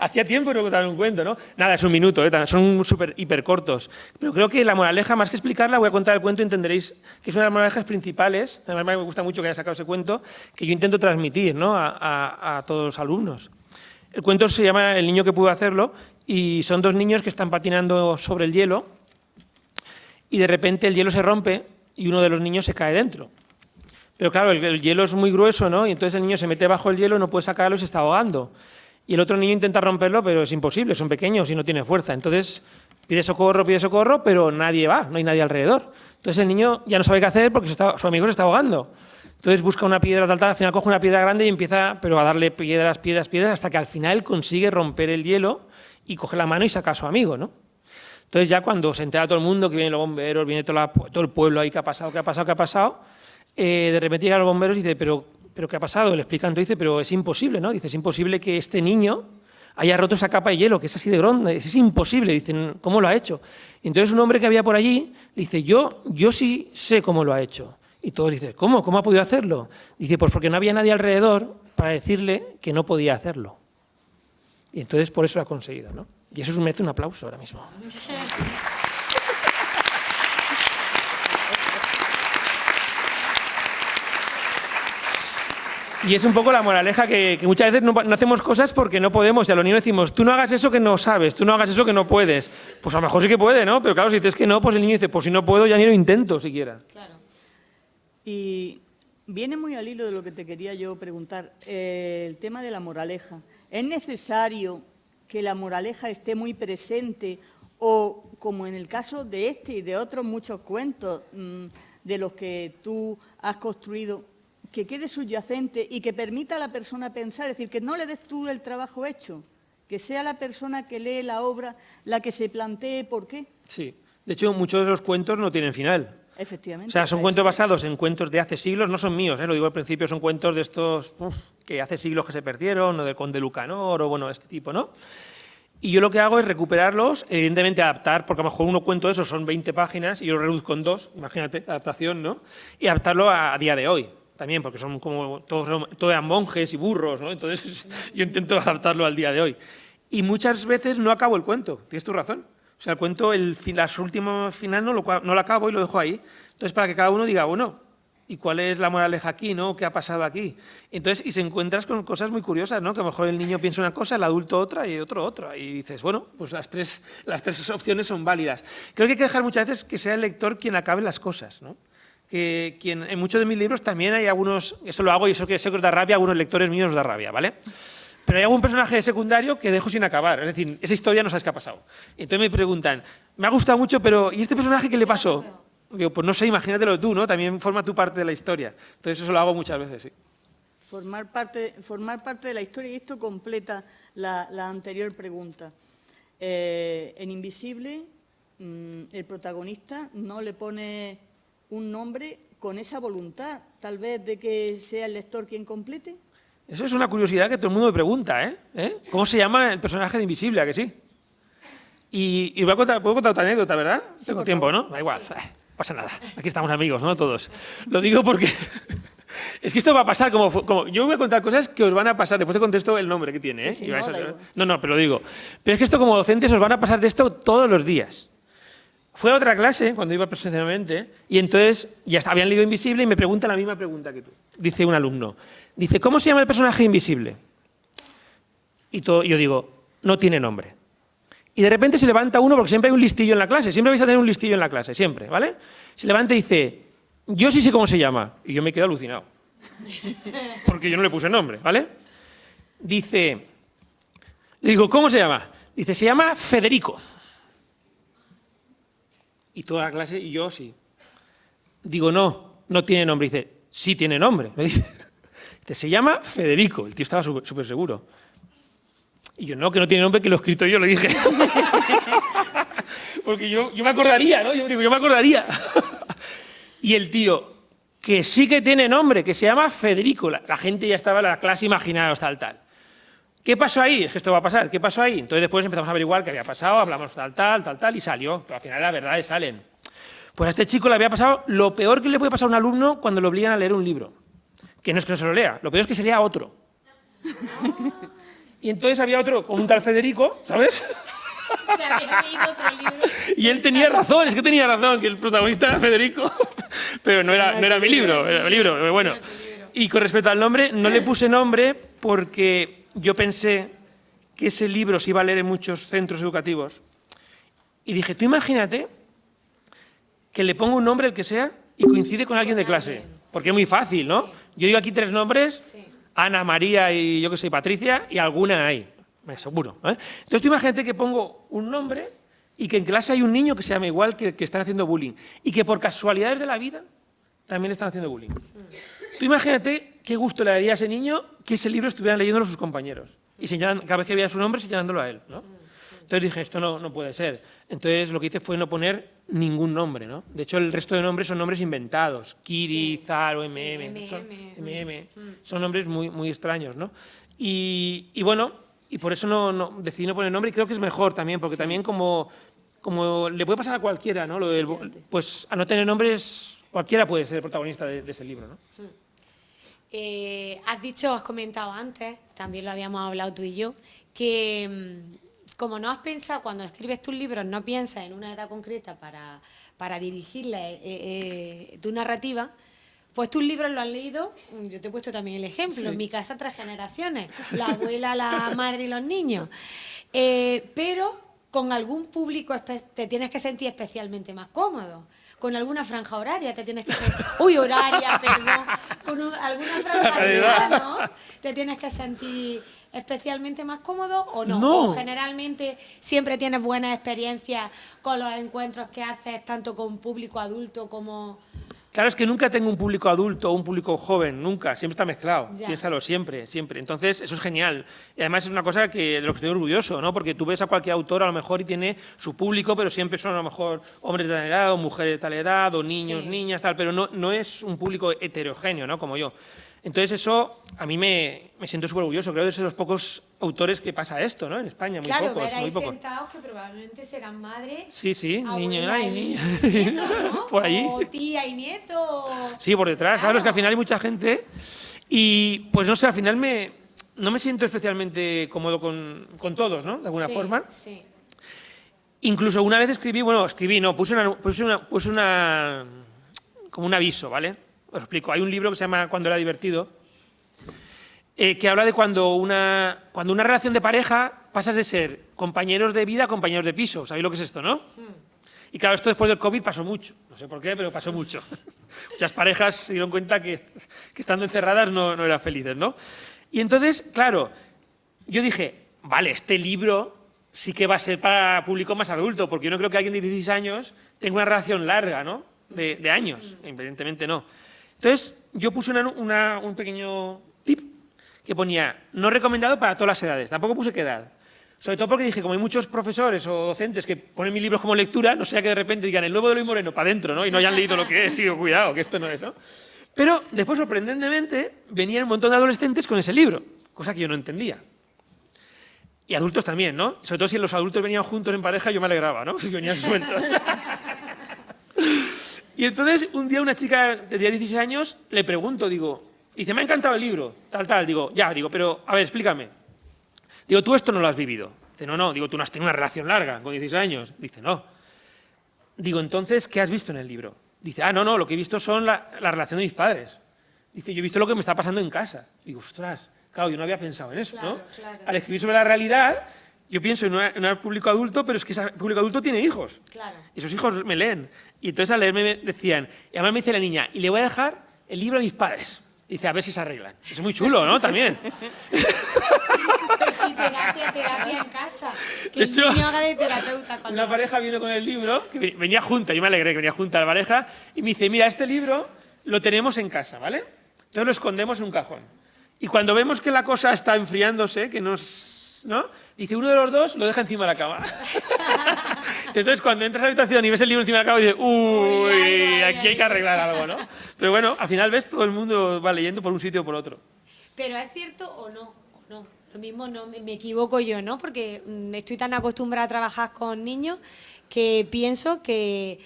Hacía tiempo que no contaba un cuento, ¿no? Nada, es un minuto, son súper hiper cortos. Pero creo que la moraleja, más que explicarla, voy a contar el cuento y entenderéis que es una de las moralejas principales, además me gusta mucho que haya sacado ese cuento, que yo intento transmitir, ¿no? a todos los alumnos. El cuento se llama El niño que pudo hacerlo y son dos niños que están patinando sobre el hielo y de repente el hielo se rompe y uno de los niños se cae dentro. Pero claro, el hielo es muy grueso, ¿no? Y entonces el niño se mete bajo el hielo, no puede sacarlo y se está ahogando. Y el otro niño intenta romperlo, pero es imposible, son pequeños y no tiene fuerza. Entonces pide socorro, pero nadie va, no hay nadie alrededor. Entonces el niño ya no sabe qué hacer porque su amigo se está ahogando. Entonces busca una piedra tal, al final coge una piedra grande y empieza pero a darle piedras, hasta que al final consigue romper el hielo y coge la mano y saca a su amigo, ¿no? Entonces ya cuando se entera todo el mundo, que vienen los bomberos, viene todo el pueblo ahí, ¿qué ha pasado? De repente llegan los bomberos y dice, ¿pero qué ha pasado? Le explican, dice, pero es imposible, ¿no? Dice, es imposible que este niño haya roto esa capa de hielo, que es así de grande, es imposible. Dicen, ¿cómo lo ha hecho? Y entonces un hombre que había por allí le dice, yo sí sé cómo lo ha hecho. Y todos dicen, ¿cómo? ¿Cómo ha podido hacerlo? Dice, pues porque no había nadie alrededor para decirle que no podía hacerlo. Y entonces por eso lo ha conseguido, ¿no? Y eso merece un aplauso ahora mismo. Y es un poco la moraleja que muchas veces no hacemos cosas porque no podemos. Y a los niños decimos, tú no hagas eso que no sabes, tú no hagas eso que no puedes. Pues a lo mejor sí que puede, ¿no? Pero claro, si dices que no, pues el niño dice, pues si no puedo, ya ni lo intento siquiera. Claro. Y viene muy al hilo de lo que te quería yo preguntar, el tema de la moraleja. ¿Es necesario que la moraleja esté muy presente o, como en el caso de este y de otros muchos cuentos de los que tú has construido, que quede subyacente y que permita a la persona pensar, es decir, que no le des tú el trabajo hecho, que sea la persona que lee la obra la que se plantee por qué? Sí, de hecho muchos de los cuentos no tienen final. Efectivamente. O sea, son cuentos basados en cuentos de hace siglos, no son míos, lo digo al principio, son cuentos de estos que hace siglos que se perdieron, o del Conde Lucanor, o bueno, este tipo, ¿no? Y yo lo que hago es recuperarlos, evidentemente adaptar, porque a lo mejor uno cuento eso, son 20 páginas, y yo lo reduzco en 2, imagínate, adaptación, ¿no? Y adaptarlo a día de hoy, también, porque son como, todos eran monjes y burros, ¿no? Entonces yo intento adaptarlo al día de hoy. Y muchas veces no acabo el cuento, tienes tu razón. O sea, el cuento, las últimas final no lo acabo y lo dejo ahí. Entonces, para que cada uno diga, bueno, ¿y cuál es la moraleja aquí, no? ¿Qué ha pasado aquí? Entonces, y se encuentras con cosas muy curiosas, ¿no? Que a lo mejor el niño piensa una cosa, el adulto otra y otro otra. Y dices, bueno, pues las tres opciones son válidas. Creo que hay que dejar muchas veces que sea el lector quien acabe las cosas, ¿no? En muchos de mis libros también hay algunos, eso lo hago y eso que sé que os da rabia, a algunos lectores míos os da rabia, ¿vale? Pero hay algún personaje secundario que dejo sin acabar, es decir, esa historia no sabes qué ha pasado. Entonces me preguntan, me ha gustado mucho, pero ¿y este personaje qué le pasó? Digo, pues no sé, imagínatelo tú, ¿no? También forma tu parte de la historia. Entonces eso lo hago muchas veces, sí. Formar parte de la historia, y esto completa la anterior pregunta. En Invisible, el protagonista no le pone un nombre con esa voluntad, tal vez, de que sea el lector quien complete. Eso es una curiosidad que todo el mundo me pregunta, ¿eh? ¿Cómo se llama el personaje de Invisible? ¿A que sí? Y puedo contar otra anécdota, ¿verdad? Sí, Tengo tiempo, favor. ¿no? Da igual, pasa nada. Aquí estamos amigos, ¿no? Todos. Lo digo porque es que esto va a pasar como... Yo voy a contar cosas que os van a pasar, después te contesto el nombre que tiene, ¿eh? Sí, Y vais no, no, pero lo digo. Pero es que esto como docentes os van a pasar de esto todos los días. Fui a otra clase, cuando iba presencialmente, y entonces ya habían leído Invisible y me preguntan la misma pregunta que tú. Dice un alumno, dice, ¿cómo se llama el personaje invisible? Y yo digo, no tiene nombre. Y de repente se levanta uno, porque siempre hay un listillo en la clase, siempre vais a tener un listillo en la clase, siempre, ¿vale? Se levanta y dice, yo sí sé cómo se llama. Y yo me quedo alucinado. Porque yo no le puse nombre, ¿vale? Dice, le digo, ¿cómo se llama? Dice, se llama Federico. Y toda la clase, y yo sí. Digo, no tiene nombre. Dice, sí tiene nombre. Me dice, se llama Federico. El tío estaba súper seguro. Y yo, no, que no tiene nombre, que lo he escrito yo, le dije. Porque yo me acordaría, ¿no? Yo digo, yo me acordaría. Y el tío, que sí que tiene nombre, que se llama Federico. La gente ya estaba en la clase imaginada, tal. ¿Qué pasó ahí? Es que esto va a pasar. ¿Qué pasó ahí? Entonces después empezamos a averiguar qué había pasado, hablamos tal, y salió. Pero al final las verdades salen. Pues a este chico le había pasado lo peor que le puede pasar a un alumno cuando le obligan a leer un libro. Que no es que no se lo lea, lo peor es que se lea otro. Y entonces había otro con un tal Federico, ¿sabes? Se había leído otro libro. Y él tenía razón, es que tenía razón, que el protagonista era Federico. Pero no era mi libro, era mi libro. Pero bueno. Y con respecto al nombre, no le puse nombre porque yo pensé que ese libro se iba a leer en muchos centros educativos. Y dije, tú imagínate que le pongo un nombre, el que sea, y coincide con alguien de clase. Porque es muy fácil, ¿no? Yo digo aquí 3 nombres, Ana, María y yo que sé, Patricia, y alguna hay, seguro. Entonces tú imagínate que pongo un nombre y que en clase hay un niño que se llama igual, que están haciendo bullying, y que por casualidades de la vida también le están haciendo bullying. Tú imagínate qué gusto le daría a ese niño que ese libro estuvieran leyéndolo sus compañeros, y cada vez que veía su nombre señalándolo a él, ¿no? Entonces dije, esto no puede ser. Entonces lo que hice fue no poner ningún nombre, ¿no? De hecho, el resto de nombres son nombres inventados. Kiri, Zaro, MM. Son nombres muy extraños, ¿no? Y bueno, y por eso decidí no poner nombre, y creo que es mejor también, porque también como le puede pasar a cualquiera, ¿no? Pues a no tener nombres, cualquiera puede ser el protagonista de ese libro, ¿no? Has comentado antes, también lo habíamos hablado tú y yo, que como no has pensado, cuando escribes tus libros, no piensas en una edad concreta para dirigirle tu narrativa, pues tus libros lo han leído, yo te he puesto también el ejemplo, en mi casa 3 generaciones, la abuela, la madre y los niños. Pero con algún público te tienes que sentir especialmente más cómodo. Con alguna franja horaria te tienes que sentir... horaria, perdón. Con alguna franja de edad, ¿no? Te tienes que sentir especialmente más cómodo o no. No. O generalmente siempre tienes buenas experiencias con los encuentros que haces, tanto con público adulto como... Claro, es que nunca tengo un público adulto o un público joven, nunca, siempre está mezclado, Ya. Piénsalo, siempre. Entonces, eso es genial. Y además es una cosa de lo que estoy orgulloso, ¿no? Porque tú ves a cualquier autor a lo mejor y tiene su público, pero siempre son a lo mejor hombres de tal edad, o mujeres de tal edad, o niños, niñas, tal, pero no es un público heterogéneo, ¿no? Como yo. Entonces eso, a mí me siento súper orgulloso. Creo que es de los pocos autores que pasa esto, ¿no? En España, muy Claro, pocos, ver ahí muy pocos. sentados que probablemente serán madres... Sí, niño, abuela ay, y niño. nietos, ¿no? Por ahí. O tía y nieto. Sí, por detrás, claro, es que al final hay mucha gente y, pues no sé, al final no me siento especialmente cómodo con todos, ¿no? De alguna forma. Sí. Incluso una vez puse como un aviso, ¿vale? Os explico. Hay un libro que se llama Cuando era divertido, que habla de cuando una relación de pareja pasas de ser compañeros de vida a compañeros de piso. ¿Sabéis lo que es esto, no? Y claro, esto después del COVID pasó mucho. No sé por qué, pero pasó mucho. Muchas parejas se dieron cuenta que estando encerradas no eran felices, ¿no? Y entonces, claro, yo dije, vale, este libro sí que va a ser para público más adulto, porque yo no creo que alguien de 16 años tenga una relación larga, ¿no? De años, evidentemente no. Entonces, yo puse un pequeño tip que ponía, no recomendado para todas las edades, tampoco puse qué edad. Sobre todo porque dije, como hay muchos profesores o docentes que ponen mis libros como lectura, no sea que de repente digan el nuevo de Luis Moreno para adentro, ¿no? Y no hayan leído lo que es, digo, cuidado, que esto no es, ¿no? Pero después, sorprendentemente, venían un montón de adolescentes con ese libro, cosa que yo no entendía. Y adultos también, ¿no? Sobre todo si los adultos venían juntos en pareja, yo me alegraba, ¿no? Si venían sueltos. Y entonces, un día una chica de 16 años le pregunto, dice, me ha encantado el libro, digo, pero, a ver, explícame. Digo, tú esto no lo has vivido. Dice, no, digo, tú no has tenido una relación larga con 16 años. Dice, no. Digo, entonces, ¿qué has visto en el libro? Dice, no, lo que he visto son la relación de mis padres. Dice, yo he visto lo que me está pasando en casa. Digo, ostras, claro, yo no había pensado en eso, ¿no? Claro. Al escribir sobre la realidad, yo pienso en un público adulto, pero es que ese público adulto tiene hijos. Claro. Y esos hijos me leen. Y entonces al leerme me decían, y además me dice la niña, y le voy a dejar el libro a mis padres. Y dice, a ver si se arreglan. Es muy chulo, ¿no? También. Sí, terapia en casa. Que De el hecho, niño haga de terapeuta con Una pareja vino con el libro, que venía junta, yo me alegré que venía junta la pareja, y me dice, mira, este libro lo tenemos en casa, ¿vale? Entonces lo escondemos en un cajón. Y cuando vemos que la cosa está enfriándose, que nos... ¿no? Dice, uno de los dos lo deja encima de la cama. Entonces, cuando entras a la habitación y ves el libro encima de la cama, dices, uy, aquí hay que arreglar algo, ¿no? Pero bueno, al final ves, todo el mundo va leyendo por un sitio o por otro. Pero ¿es cierto o no? Lo mismo no, me equivoco yo, ¿no? Porque estoy tan acostumbrada a trabajar con niños que pienso que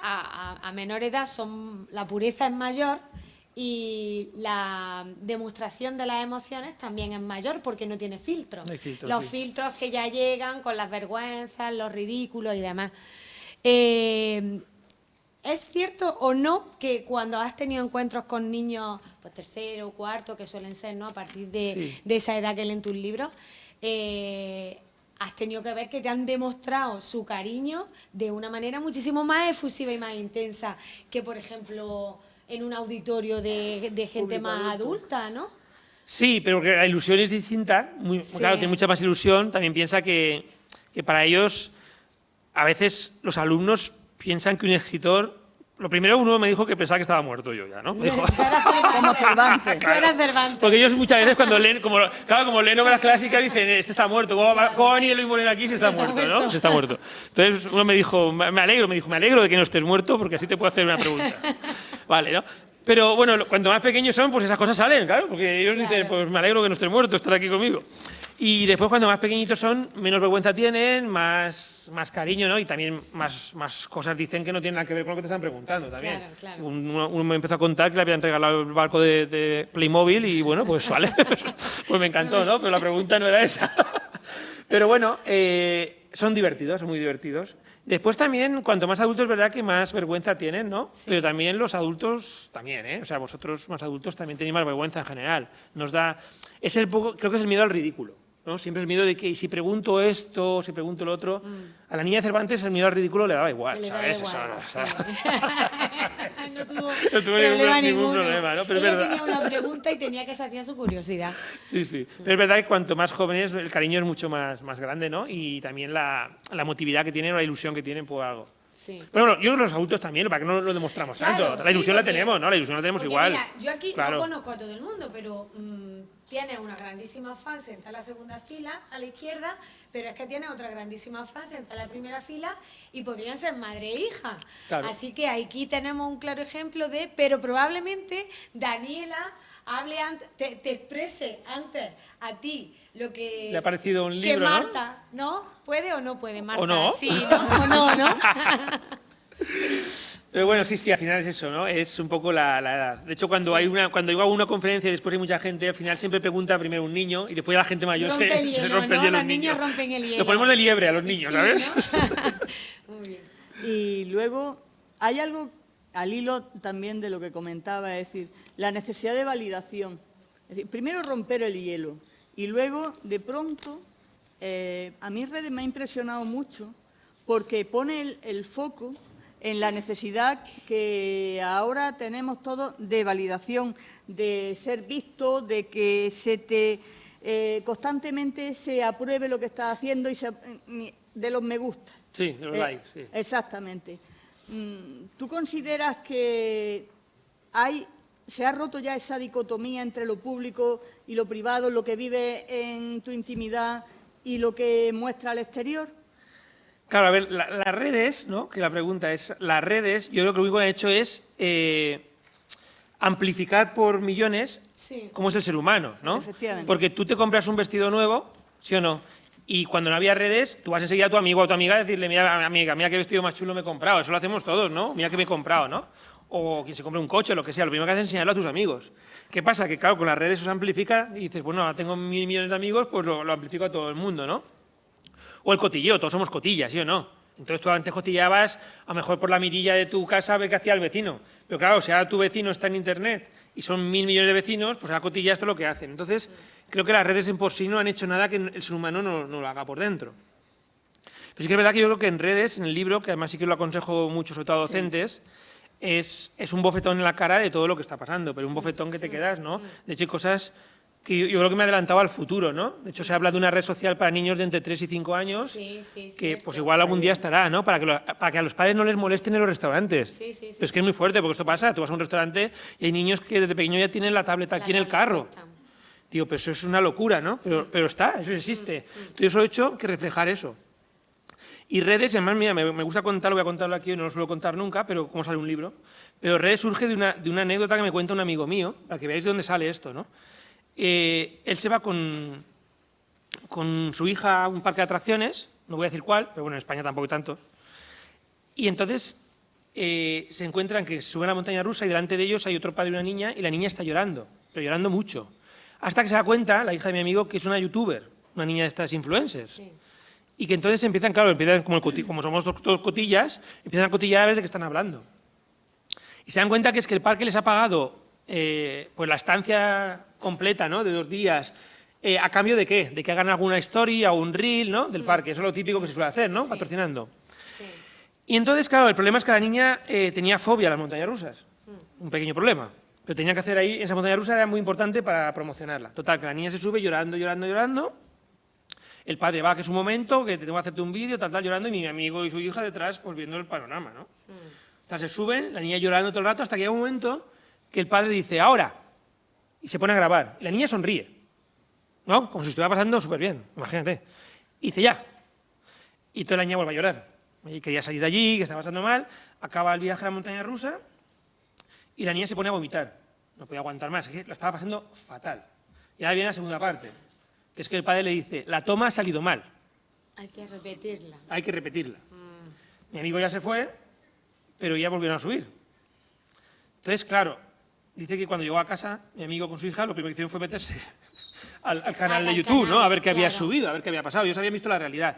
a menor edad la pureza es mayor y la demostración de las emociones también es mayor porque no tiene filtros. No hay filtros, Los sí. filtros que ya llegan con las vergüenzas, los ridículos y demás. ¿Es cierto o no que cuando has tenido encuentros con niños, pues tercero, cuarto, que suelen ser, ¿no? A partir de esa edad que leen tus libros, has tenido que ver que te han demostrado su cariño de una manera muchísimo más efusiva y más intensa que, por ejemplo, en un auditorio de gente Público más adulto. adulta, ¿no? Sí, pero que la ilusión es distinta. Sí. Claro, tiene mucha más ilusión. También piensa que para ellos, a veces los alumnos piensan que un escritor... Lo primero, uno me dijo que pensaba que estaba muerto yo ya, ¿no? Me dijo, Como Cervantes. Tú eras Cervantes. porque ellos muchas veces cuando leen, como leen novelas clásicas, dicen, este está muerto, ¿cómo va a venir Luis Moreno aquí si está muerto, no? Si está muerto. Entonces uno me dijo, me alegro de que no estés muerto porque así te puedo hacer una pregunta. Vale, ¿no? Pero bueno, cuanto más pequeños son, pues esas cosas salen, claro, porque ellos dicen, pues me alegro que no estés muerto, estar aquí conmigo. Y después, cuando más pequeñitos son, menos vergüenza tienen, más cariño, ¿no? Y también más cosas dicen que no tienen nada que ver con lo que te están preguntando también. Claro, claro. Uno me empezó a contar que le habían regalado el barco de Playmobil y bueno, pues vale, pues me encantó, ¿no? Pero la pregunta no era esa. Pero bueno, son divertidos, son muy divertidos. Después también, cuanto más adultos, es verdad que más vergüenza tienen, ¿no? Sí. Pero también los adultos, también, ¿eh? O sea, vosotros más adultos también tenéis más vergüenza en general. Nos da... creo que es el miedo al ridículo, ¿no? Siempre el miedo de que si pregunto esto, si pregunto lo otro... A la niña de Cervantes el miedo al ridículo le daba igual, Le daba ¿sabes? igual, Eso, sí. No tuvo ningún ninguno. problema, ¿no? Pero es Ella verdad. tenía una pregunta y tenía que saciar su curiosidad. Sí, sí. Pero es verdad que cuanto más jóvenes, el cariño es mucho más grande, ¿no? Y también la emotividad que tienen o la ilusión que tienen por algo. Sí. Pero bueno, yo creo que los adultos también, ¿para qué no lo demostramos Claro, tanto? La ilusión sí, la tenemos, ¿no? La ilusión la tenemos porque igual. Mira, yo aquí Claro. no conozco a todo el mundo, pero tienes una grandísima fan sentada en la segunda fila, a la izquierda, pero es que tienes otra grandísima fan sentada en la primera fila y podrían ser madre e hija. Claro. Así que aquí tenemos un claro ejemplo pero probablemente Daniela hable antes, te exprese antes a ti lo que... Le ha parecido un que libro, ¿no? Marta, ¿no? ¿Puede o no puede, Marta? ¿O no? Sí, ¿no? O no, ¿no? Pero bueno, sí, al final es eso, ¿no? Es un poco la edad. De hecho, cuando yo hago una conferencia y después hay mucha gente, al final siempre pregunta primero un niño y después la gente mayor Rompe el se hielo, rompe el ¿no? hielo Los los niños niños. rompen el hielo. Lo ponemos de liebre a los niños, Sí, ¿sabes? ¿no? Muy bien. Y luego hay algo al hilo también de lo que comentaba, es decir, la necesidad de validación. Es decir, primero romper el hielo y luego, de pronto, a mí Redes me ha impresionado mucho porque pone el foco en la necesidad que ahora tenemos todos de validación, de ser visto, de que constantemente se apruebe lo que estás haciendo y de los me gusta. Sí, los likes, sí. Exactamente. ¿Tú consideras que se ha roto ya esa dicotomía entre lo público y lo privado, lo que vive en tu intimidad y lo que muestra al exterior? Claro, a ver, las redes, ¿no? Que la pregunta es, las redes, yo creo que lo único que han hecho es amplificar por millones Sí. cómo es el ser humano, ¿no? Efectivamente. Porque tú te compras un vestido nuevo, ¿sí o no? Y cuando no había redes, tú vas enseguida a tu amigo o a tu amiga a decirle, mira, amiga, mira qué vestido más chulo me he comprado. Eso lo hacemos todos, ¿no? Mira qué me he comprado, ¿no? O quien se compre un coche, lo que sea. Lo primero que haces es enseñarlo a tus amigos. ¿Qué pasa? Que, claro, con las redes eso se amplifica y dices, bueno, ahora tengo 1.000 millones de amigos, pues lo amplifico a todo el mundo, ¿no? O el cotilleo, todos somos cotillas, ¿sí o no? Entonces tú antes cotilleabas a lo mejor por la mirilla de tu casa a ver qué hacía el vecino. Pero claro, si ahora tu vecino está en Internet y son 1.000 millones de vecinos, pues ahora cotillas todo lo que hacen. Entonces, creo que las redes en por sí no han hecho nada que el ser humano no lo haga por dentro. Pero sí que es verdad que yo creo que en redes, en el libro, que además sí que lo aconsejo mucho, sobre todo a docentes, es un bofetón en la cara de todo lo que está pasando, pero un bofetón que te quedas, ¿no? De hecho, hay cosas que yo creo que me he adelantado al futuro, ¿no? De hecho, se habla de una red social para niños de entre 3 y 5 años, que pues igual algún día estará, ¿no? Para que a los padres no les molesten en los restaurantes. Pero es que es muy fuerte, porque esto pasa, tú vas a un restaurante y hay niños que desde pequeño ya tienen la tableta aquí en el carro. Digo, pero eso es una locura, ¿no? Pero está, eso existe. Entonces, yo solo he hecho que reflejar eso. Y redes, además, mira, me gusta contarlo, voy a contarlo aquí, no lo suelo contar nunca, pero cómo sale un libro. Pero redes surge de una anécdota que me cuenta un amigo mío, para que veáis de dónde sale esto, ¿no? Él se va con su hija a un parque de atracciones, no voy a decir cuál, pero bueno, en España tampoco hay tantos. Y entonces se encuentran que suben a la montaña rusa y delante de ellos hay otro padre y una niña, y la niña está llorando, pero llorando mucho. Hasta que se da cuenta, la hija de mi amigo, que es una youtuber, una niña de estas influencers. Sí. Y que entonces empiezan como somos todos cotillas, empiezan a cotillar a ver de qué están hablando. Y se dan cuenta que es que el parque les ha pagado pues la estancia completa, ¿no?, de 2 días, ¿a cambio de qué? De que hagan alguna historia o un reel, ¿no?, del parque. Eso es lo típico que se suele hacer, ¿no?, patrocinando. Sí. Y entonces, claro, el problema es que la niña tenía fobia a las montañas rusas. Un pequeño problema. Pero tenía que hacer ahí, esa montaña rusa era muy importante para promocionarla. Total, que la niña se sube llorando, llorando, llorando. El padre va, que es un momento, que te tengo que hacerte un vídeo, tal, llorando, y mi amigo y su hija detrás, pues viendo el panorama, ¿no? Entonces se suben, la niña llorando todo el rato, hasta que llega un momento que el padre dice, ahora, y se pone a grabar. Y la niña sonríe, ¿no? Como si estuviera pasando súper bien, imagínate. Y dice, ya. Y toda la niña vuelve a llorar. Y quería salir de allí, que estaba pasando mal, acaba el viaje a la montaña rusa, y la niña se pone a vomitar. No podía aguantar más, es que lo estaba pasando fatal. Y ahora viene la segunda parte, que es que el padre le dice, la toma ha salido mal. Hay que repetirla. Hay que repetirla. Mi amigo ya se fue, pero ya volvieron a subir. Entonces, claro, dice que cuando llegó a casa, mi amigo con su hija, lo primero que hicieron fue meterse al canal de YouTube, ¿no? A ver qué había subido, a ver qué había pasado. Ellos habían visto la realidad.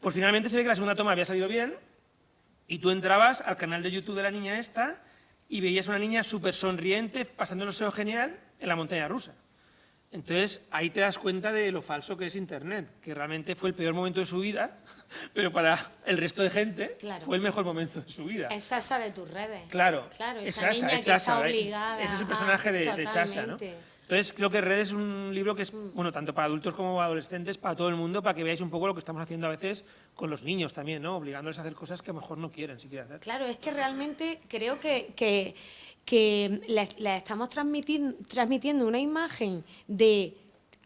Pues finalmente se ve que la segunda toma había salido bien y tú entrabas al canal de YouTube de la niña esta y veías una niña súper sonriente, pasándolo genial en la montaña rusa. Entonces, ahí te das cuenta de lo falso que es Internet, que realmente fue el peor momento de su vida, pero para el resto de gente fue el mejor momento de su vida. Es Sasha de tus redes. Claro, esa niña que está obligada. Ese es el personaje de Sasha, ¿no? Entonces, creo que Redes es un libro que es, bueno, tanto para adultos como adolescentes, para todo el mundo, para que veáis un poco lo que estamos haciendo a veces con los niños también, ¿no? Obligándoles a hacer cosas que a lo mejor no quieren siquiera hacer. Claro, es que realmente creo que le estamos transmitiendo una imagen de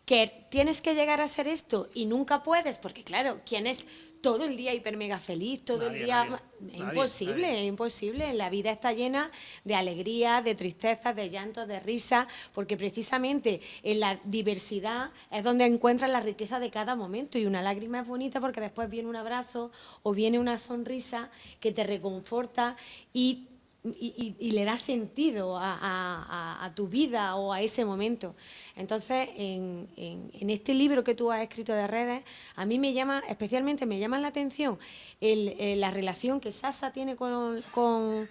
que tienes que llegar a ser esto y nunca puedes, porque claro, ¿quién es todo el día hiper mega feliz, todo el día? Es imposible, es imposible. La vida está llena de alegría, de tristeza, de llanto, de risa, porque precisamente en la diversidad es donde encuentras la riqueza de cada momento, y una lágrima es bonita porque después viene un abrazo o viene una sonrisa que te reconforta y le da sentido a tu vida o a ese momento. Entonces, en este libro que tú has escrito de Redes, a mí especialmente me llama la atención la relación que Sasha tiene con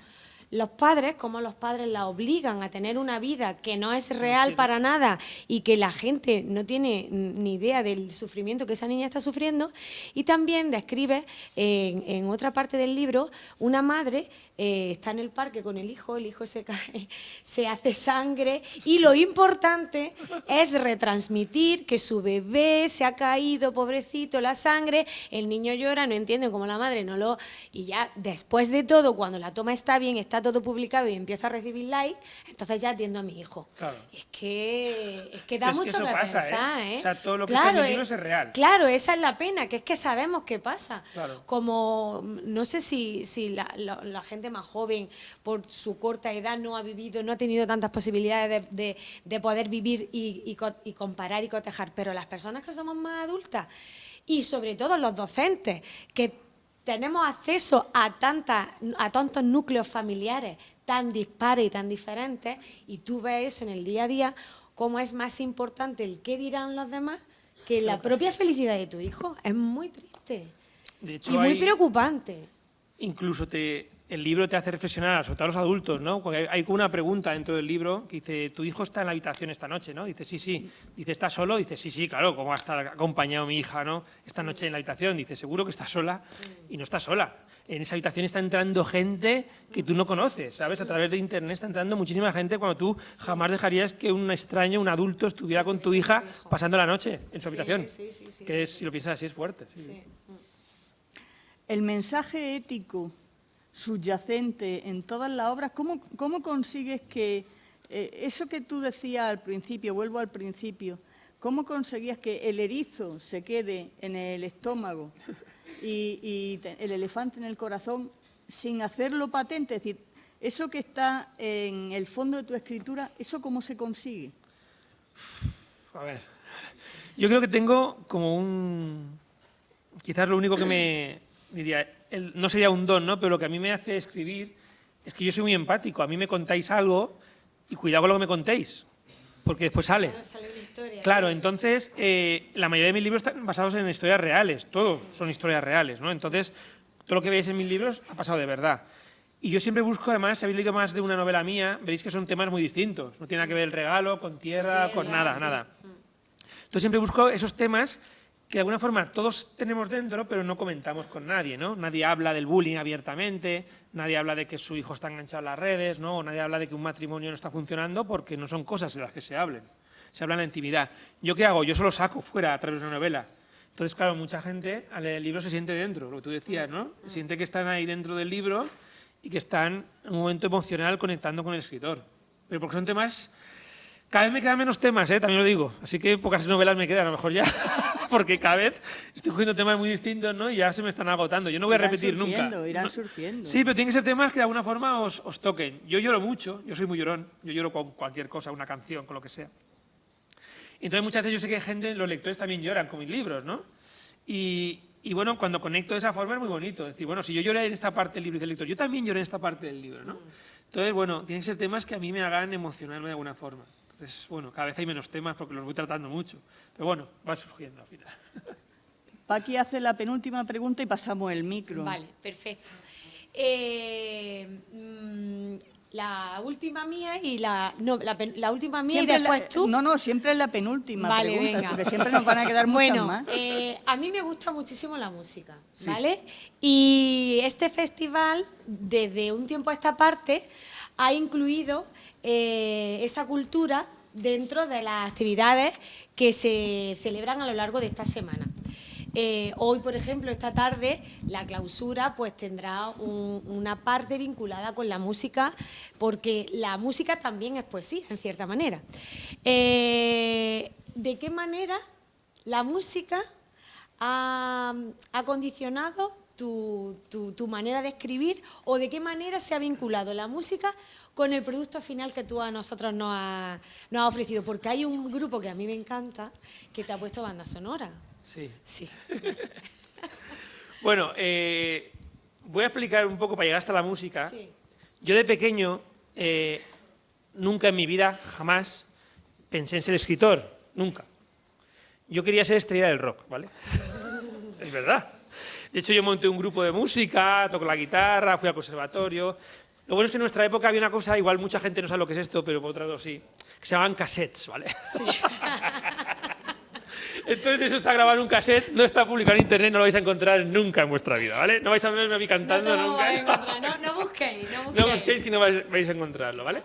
los padres, cómo los padres la obligan a tener una vida que no es real para nada y que la gente no tiene ni idea del sufrimiento que esa niña está sufriendo. Y también describe en otra parte del libro una madre está en el parque con el hijo se cae, se hace sangre, y lo importante es retransmitir que su bebé se ha caído, pobrecito, la sangre, el niño llora, no entiende cómo la madre no lo... Y ya después de todo, cuando la toma está bien, está todo publicado y empieza a recibir likes, entonces ya atiendo a mi hijo. Claro. Es que da mucho que pensar, ¿eh? O sea, todo lo que está en el libro es real. Claro, esa es la pena, que es que sabemos qué pasa. Claro. Como, no sé si la gente más joven, por su corta edad, no ha vivido, no ha tenido tantas posibilidades de poder vivir y comparar y cotejar, pero las personas que somos más adultas, y sobre todo los docentes, que tenemos acceso a tantos núcleos familiares tan dispares y tan diferentes, y tú ves eso en el día a día, cómo es más importante el qué dirán los demás que la propia felicidad de tu hijo. Es muy triste. De hecho, y muy preocupante. Incluso el libro te hace reflexionar, sobre todo a los adultos, ¿no? Porque hay como una pregunta dentro del libro que dice, tu hijo está en la habitación esta noche, ¿no? Dice, sí, sí. Dice, ¿está solo? Dice, sí, sí, claro, ¿cómo va a estar acompañado mi hija, ¿no? Esta noche en la habitación. Dice, seguro que está sola, y no está sola. En esa habitación está entrando gente que tú no conoces, ¿sabes? A través de internet está entrando muchísima gente cuando tú jamás dejarías que un extraño, un adulto, estuviera con tu hija pasando la noche en su habitación. Que es, si lo piensas así, es fuerte. Sí. El mensaje ético subyacente en todas las obras, ¿cómo consigues que eso que tú decías al principio, vuelvo al principio, cómo conseguías que el erizo se quede en el estómago y el elefante en el corazón sin hacerlo patente? Es decir, eso que está en el fondo de tu escritura, ¿eso cómo se consigue? A ver, yo creo que tengo como un... Quizás lo único que me diría, no sería un don, ¿no? Pero lo que a mí me hace escribir es que yo soy muy empático. A mí me contáis algo y cuidado con lo que me contéis, porque después sale. Claro, entonces, la mayoría de mis libros están basados en historias reales. Todos son historias reales, ¿no? Entonces, todo lo que veis en mis libros ha pasado de verdad. Y yo siempre busco, además, si habéis leído más de una novela mía, veréis que son temas muy distintos. No tiene nada que ver el regalo, con tierra, con nada, sí. Nada. Entonces, siempre busco esos temas que de alguna forma todos tenemos dentro, pero no comentamos con nadie, ¿no? Nadie habla del bullying abiertamente, nadie habla de que su hijo está enganchado a las redes, ¿no? O nadie habla de que un matrimonio no está funcionando porque no son cosas de las que se hablen. Se habla en la intimidad. ¿Yo qué hago? Yo solo saco fuera a través de una novela. Entonces, claro, mucha gente al leer el libro se siente dentro, lo que tú decías, ¿no? Se siente que están ahí dentro del libro y que están en un momento emocional conectando con el escritor. Pero porque son temas... Cada vez me quedan menos temas, también lo digo. Así que pocas novelas me quedan, a lo mejor ya, porque cada vez estoy cogiendo temas muy distintos, ¿no? Y ya se me están agotando. Yo no voy a repetir nunca. Irán surgiendo. Sí, pero tienen que ser temas que de alguna forma os toquen. Yo lloro mucho, yo soy muy llorón. Yo lloro con cualquier cosa, una canción, con lo que sea. Entonces muchas veces yo sé que hay gente, los lectores también lloran con mis libros, ¿no? Y bueno, cuando conecto de esa forma es muy bonito. Es decir, bueno, si yo lloré en esta parte del libro y del lector, yo también lloré en esta parte del libro, ¿no? Entonces, bueno, tienen que ser temas que a mí me hagan emocionarme de alguna forma. Entonces, bueno, cada vez hay menos temas porque los voy tratando mucho. Pero bueno, va surgiendo al final. Paqui hace la penúltima pregunta y pasamos el micro. Vale, perfecto. La última mía y la última mía siempre y después tú. No, siempre es la penúltima pregunta, venga. Porque siempre nos van a quedar muchas más. A mí me gusta muchísimo la música, ¿vale? Sí. Y este festival, desde un tiempo a esta parte, ha incluido esa cultura dentro de las actividades que se celebran a lo largo de esta semana. Hoy, por ejemplo, esta tarde, la clausura pues tendrá una parte vinculada con la música, porque la música también es poesía, en cierta manera. ¿De qué manera la música ha condicionado tu manera de escribir, o de qué manera se ha vinculado la música con el producto final que tú a nosotros nos has ofrecido? Porque hay un grupo que a mí me encanta que te ha puesto banda sonora. Sí. Sí. Bueno, voy a explicar un poco para llegar hasta la música. Sí. Yo de pequeño, nunca en mi vida, jamás, pensé en ser escritor. Nunca. Yo quería ser estrella del rock, ¿vale? Es verdad. De hecho, yo monté un grupo de música, toco la guitarra, fui al conservatorio. Lo bueno es que en nuestra época había una cosa, igual mucha gente no sabe lo que es esto, pero por otro lado sí, que se llamaban cassettes, ¿vale? Sí. Entonces eso está grabado en un cassette, no está publicado en internet, no lo vais a encontrar nunca en vuestra vida, ¿vale? No vais a verme a mí cantando nunca. No busquéis. No busquéis que no vais a encontrarlo, ¿vale?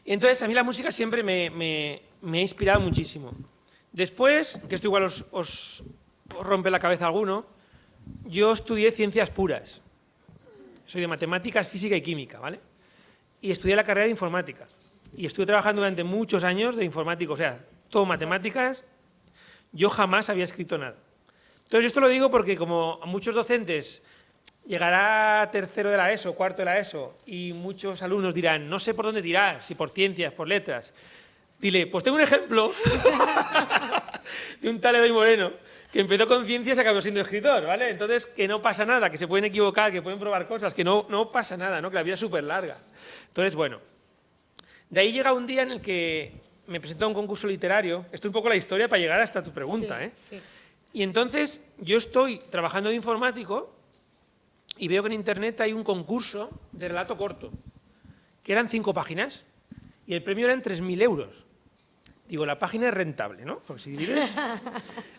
Y entonces a mí la música siempre me ha inspirado muchísimo. Después, que esto igual os rompe la cabeza a alguno, yo estudié ciencias puras. Soy de matemáticas, física y química, ¿vale? Y estudié la carrera de informática. Y estuve trabajando durante muchos años de informático, o sea, todo matemáticas. Yo jamás había escrito nada. Entonces, esto lo digo porque como a muchos docentes llegará tercero de la ESO, cuarto de la ESO, y muchos alumnos dirán, no sé por dónde tirar, si por ciencias, por letras. Dile, pues tengo un ejemplo de un tal Eloy Moreno, que empezó con ciencias y acabó siendo escritor, ¿vale? Entonces, que no pasa nada, que se pueden equivocar, que pueden probar cosas, que no pasa nada, ¿no? Que la vida es súper larga. Entonces, bueno, de ahí llega un día en el que me presentó a un concurso literario. Esto es un poco la historia para llegar hasta tu pregunta, sí, ¿eh? Sí. Y entonces, yo estoy trabajando de informático, y veo que en internet hay un concurso de relato corto, que eran 5 páginas, y el premio eran 3.000 euros. Digo, la página es rentable, ¿no? Porque si divides...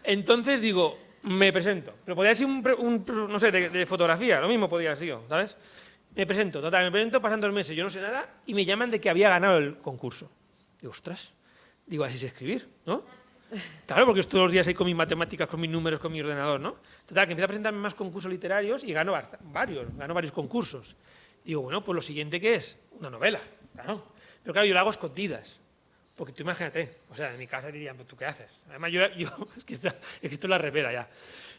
Entonces digo, me presento. Pero podría ser no sé, de fotografía, lo mismo podría ser, ¿sabes? Me presento, total, me presento, pasan 2 meses, yo no sé nada, y me llaman de que había ganado el concurso. Digo, ostras, digo, así sé escribir, ¿no? Claro, porque todos los días ahí con mis matemáticas, con mis números, con mi ordenador, ¿no? Total, que empiezo a presentarme más concursos literarios y gano varios concursos. Digo, bueno, pues lo siguiente que es, una novela, claro. Pero claro, yo la hago escondidas. Porque tú imagínate, o sea, en mi casa dirían, ¿tú qué haces? Además, es que esto es la repera ya.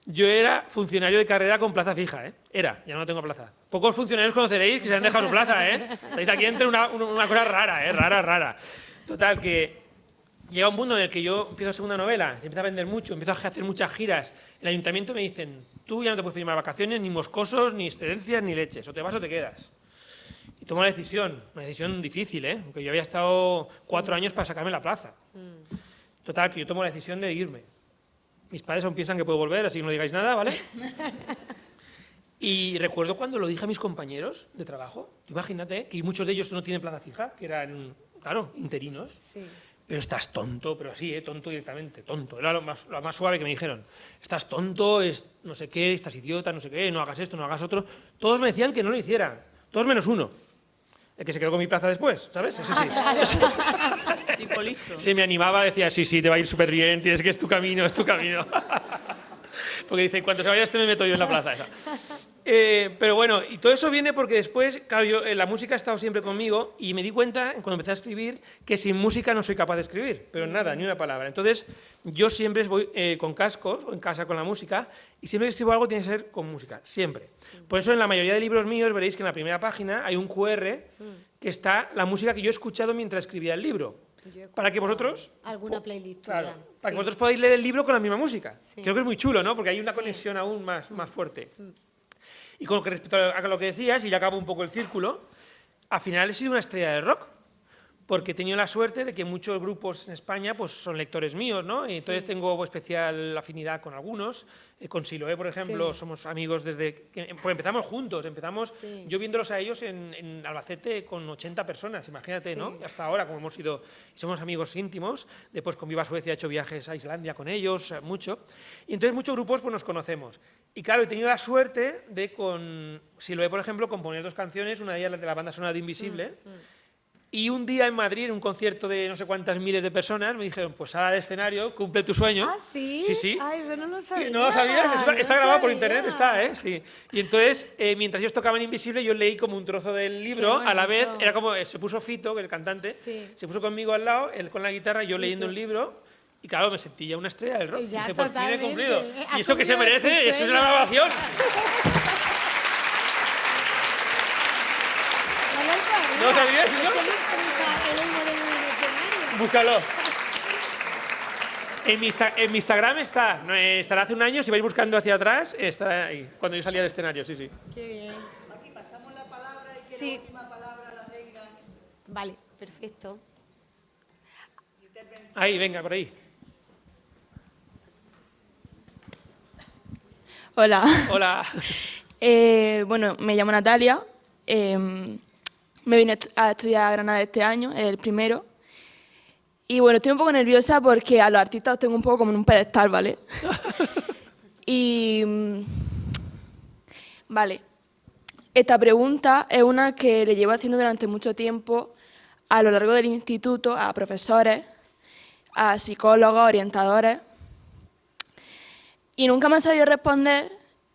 Yo era funcionario de carrera con plaza fija, ¿eh? Ya no tengo plaza. Pocos funcionarios conoceréis que se han dejado su plaza, ¿eh? Estáis aquí entre una cosa rara, ¿eh? Rara. Total, que llega un punto en el que yo empiezo segunda novela, se empieza a vender mucho, empiezo a hacer muchas giras. El ayuntamiento me dicen, tú ya no te puedes pedir más vacaciones, ni moscosos, ni excedencias, ni leches. O te vas o te quedas. Y tomo una decisión difícil, ¿eh? Porque yo había estado 4 años para sacarme la plaza. Total, que yo tomo la decisión de irme. Mis padres aún piensan que puedo volver, así que no digáis nada, ¿vale? Y recuerdo cuando lo dije a mis compañeros de trabajo, imagínate que muchos de ellos no tienen plaza fija, que eran, claro, interinos. Sí. Pero estás tonto, pero así, tonto directamente, tonto. Era lo más suave que me dijeron. Estás tonto, no sé qué, estás idiota, no sé qué, no hagas esto, no hagas otro. Todos me decían que no lo hiciera, todos menos uno. El que se quedó con mi plaza después, ¿sabes? Ese sí. Tipo listo. Se me animaba, decía, sí, te va a ir súper bien, tienes que es tu camino. Porque dice, cuando se vaya este me meto yo en la plaza esa. Pero bueno, y todo eso viene porque después, claro, la música ha estado siempre conmigo y me di cuenta, cuando empecé a escribir, que sin música no soy capaz de escribir, pero nada, ni una palabra. Entonces, yo siempre voy con cascos o en casa con la música y siempre que escribo algo tiene que ser con música, siempre. Por eso en la mayoría de libros míos veréis que en la primera página hay un QR que está la música que yo he escuchado mientras escribía el libro. Para que vosotros... Alguna playlist. Claro, para que vosotros podáis leer el libro con la misma música. Sí. Creo que es muy chulo, ¿no? Porque hay una conexión aún más fuerte. Y con respecto a lo que decías, y ya acabo un poco el círculo, al final he sido una estrella de rock, porque he tenido la suerte de que muchos grupos en España pues, son lectores míos, ¿no? Y entonces tengo especial afinidad con algunos. Con Siloé, por ejemplo, somos amigos desde que pues empezamos juntos. Yo viéndolos a ellos en Albacete con 80 personas, imagínate, ¿no? Hasta ahora, como hemos sido, somos amigos íntimos. Después con Viva Suecia he hecho viajes a Islandia con ellos, mucho. Y entonces muchos grupos pues, nos conocemos. Y claro, he tenido la suerte de con Siloé, por ejemplo, componer 2 canciones, una de ellas de la banda sonora de Invisible. Y un día en Madrid, en un concierto de no sé cuántas miles de personas, me dijeron, pues sal al escenario, cumple tu sueño. ¿Ah, sí? Sí. Ah, eso no lo sabía. ¿No lo sabías? Está grabado por internet, está, ¿eh? Sí. Y entonces, mientras ellos tocaban Invisible, yo leí como un trozo del libro, a la vez, era como, se puso Fito, el cantante, se puso conmigo al lado, él con la guitarra, yo leyendo un libro, y claro, me sentí ya una estrella del rock. Ya, dije, por fin he cumplido. Ha Y eso que se cumplido merece, su eso es sueño. una grabación. ¿No lo sabías, señor? Búscalo. En mi Instagram está, estará hace un año, si vais buscando hacia atrás, está ahí, cuando yo salía del escenario, sí. Qué bien. Aquí pasamos la palabra y que Sí. la última palabra la tenga. Vale, perfecto. Ahí, venga, por ahí. Hola. Hola. Bueno, me llamo Natalia. Me vine a estudiar a Granada este año, el primero. Y bueno, estoy un poco nerviosa porque a los artistas os tengo un poco como en un pedestal, ¿vale? Vale. Esta pregunta es una que le llevo haciendo durante mucho tiempo a lo largo del instituto a profesores, a psicólogos, orientadores. Y nunca me han sabido responder,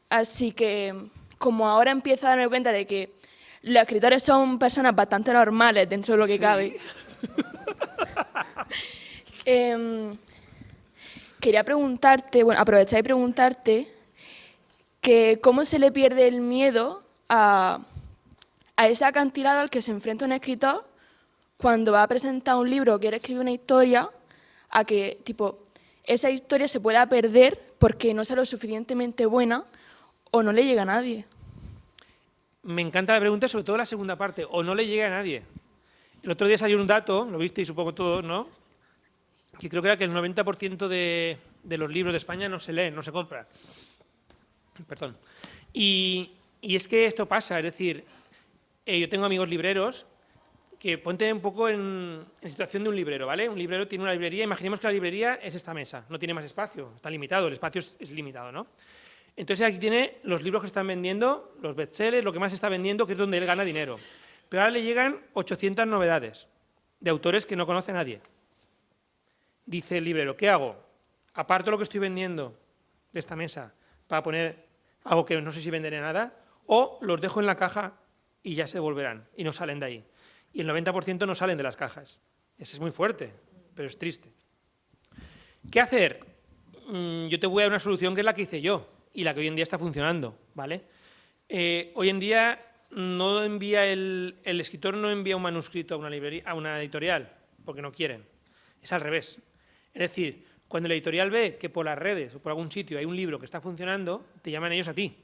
así que como ahora empiezo a darme cuenta de que los escritores son personas bastante normales dentro de lo que cabe, quería preguntarte, bueno, aprovechar y preguntarte que cómo se le pierde el miedo a ese acantilado al que se enfrenta un escritor cuando va a presentar un libro o quiere escribir una historia, a que tipo esa historia se pueda perder porque no sea lo suficientemente buena o no le llega a nadie. Me encanta la pregunta, sobre todo la segunda parte, o no le llega a nadie. El otro día salió un dato, lo visteis supongo todos, ¿no? Que creo que era que el 90% de los libros de España no se leen, no se compran. Perdón. Y Y es que esto pasa, es decir, yo tengo amigos libreros que ponte un poco en situación de un librero, ¿vale? Un librero tiene una librería, imaginemos que la librería es esta mesa, no tiene más espacio, está limitado, el espacio es limitado, ¿no? Entonces aquí tiene los libros que están vendiendo, los bestsellers, lo que más está vendiendo, que es donde él gana dinero. Pero ahora le llegan 800 novedades de autores que no conoce nadie. Dice el librero, ¿qué hago? Aparto lo que estoy vendiendo de esta mesa para poner algo que no sé si venderé nada, o los dejo en la caja y ya se volverán y no salen de ahí. Y el 90% no salen de las cajas. Ese es muy fuerte, pero es triste. ¿Qué hacer? Yo te voy a dar una solución que es la que hice yo y la que hoy en día está funcionando, ¿vale? Hoy en día no envía el escritor no envía un manuscrito a una librería, a una editorial, porque no quieren. Es al revés. Es decir, cuando la editorial ve que por las redes o por algún sitio hay un libro que está funcionando, te llaman ellos a ti.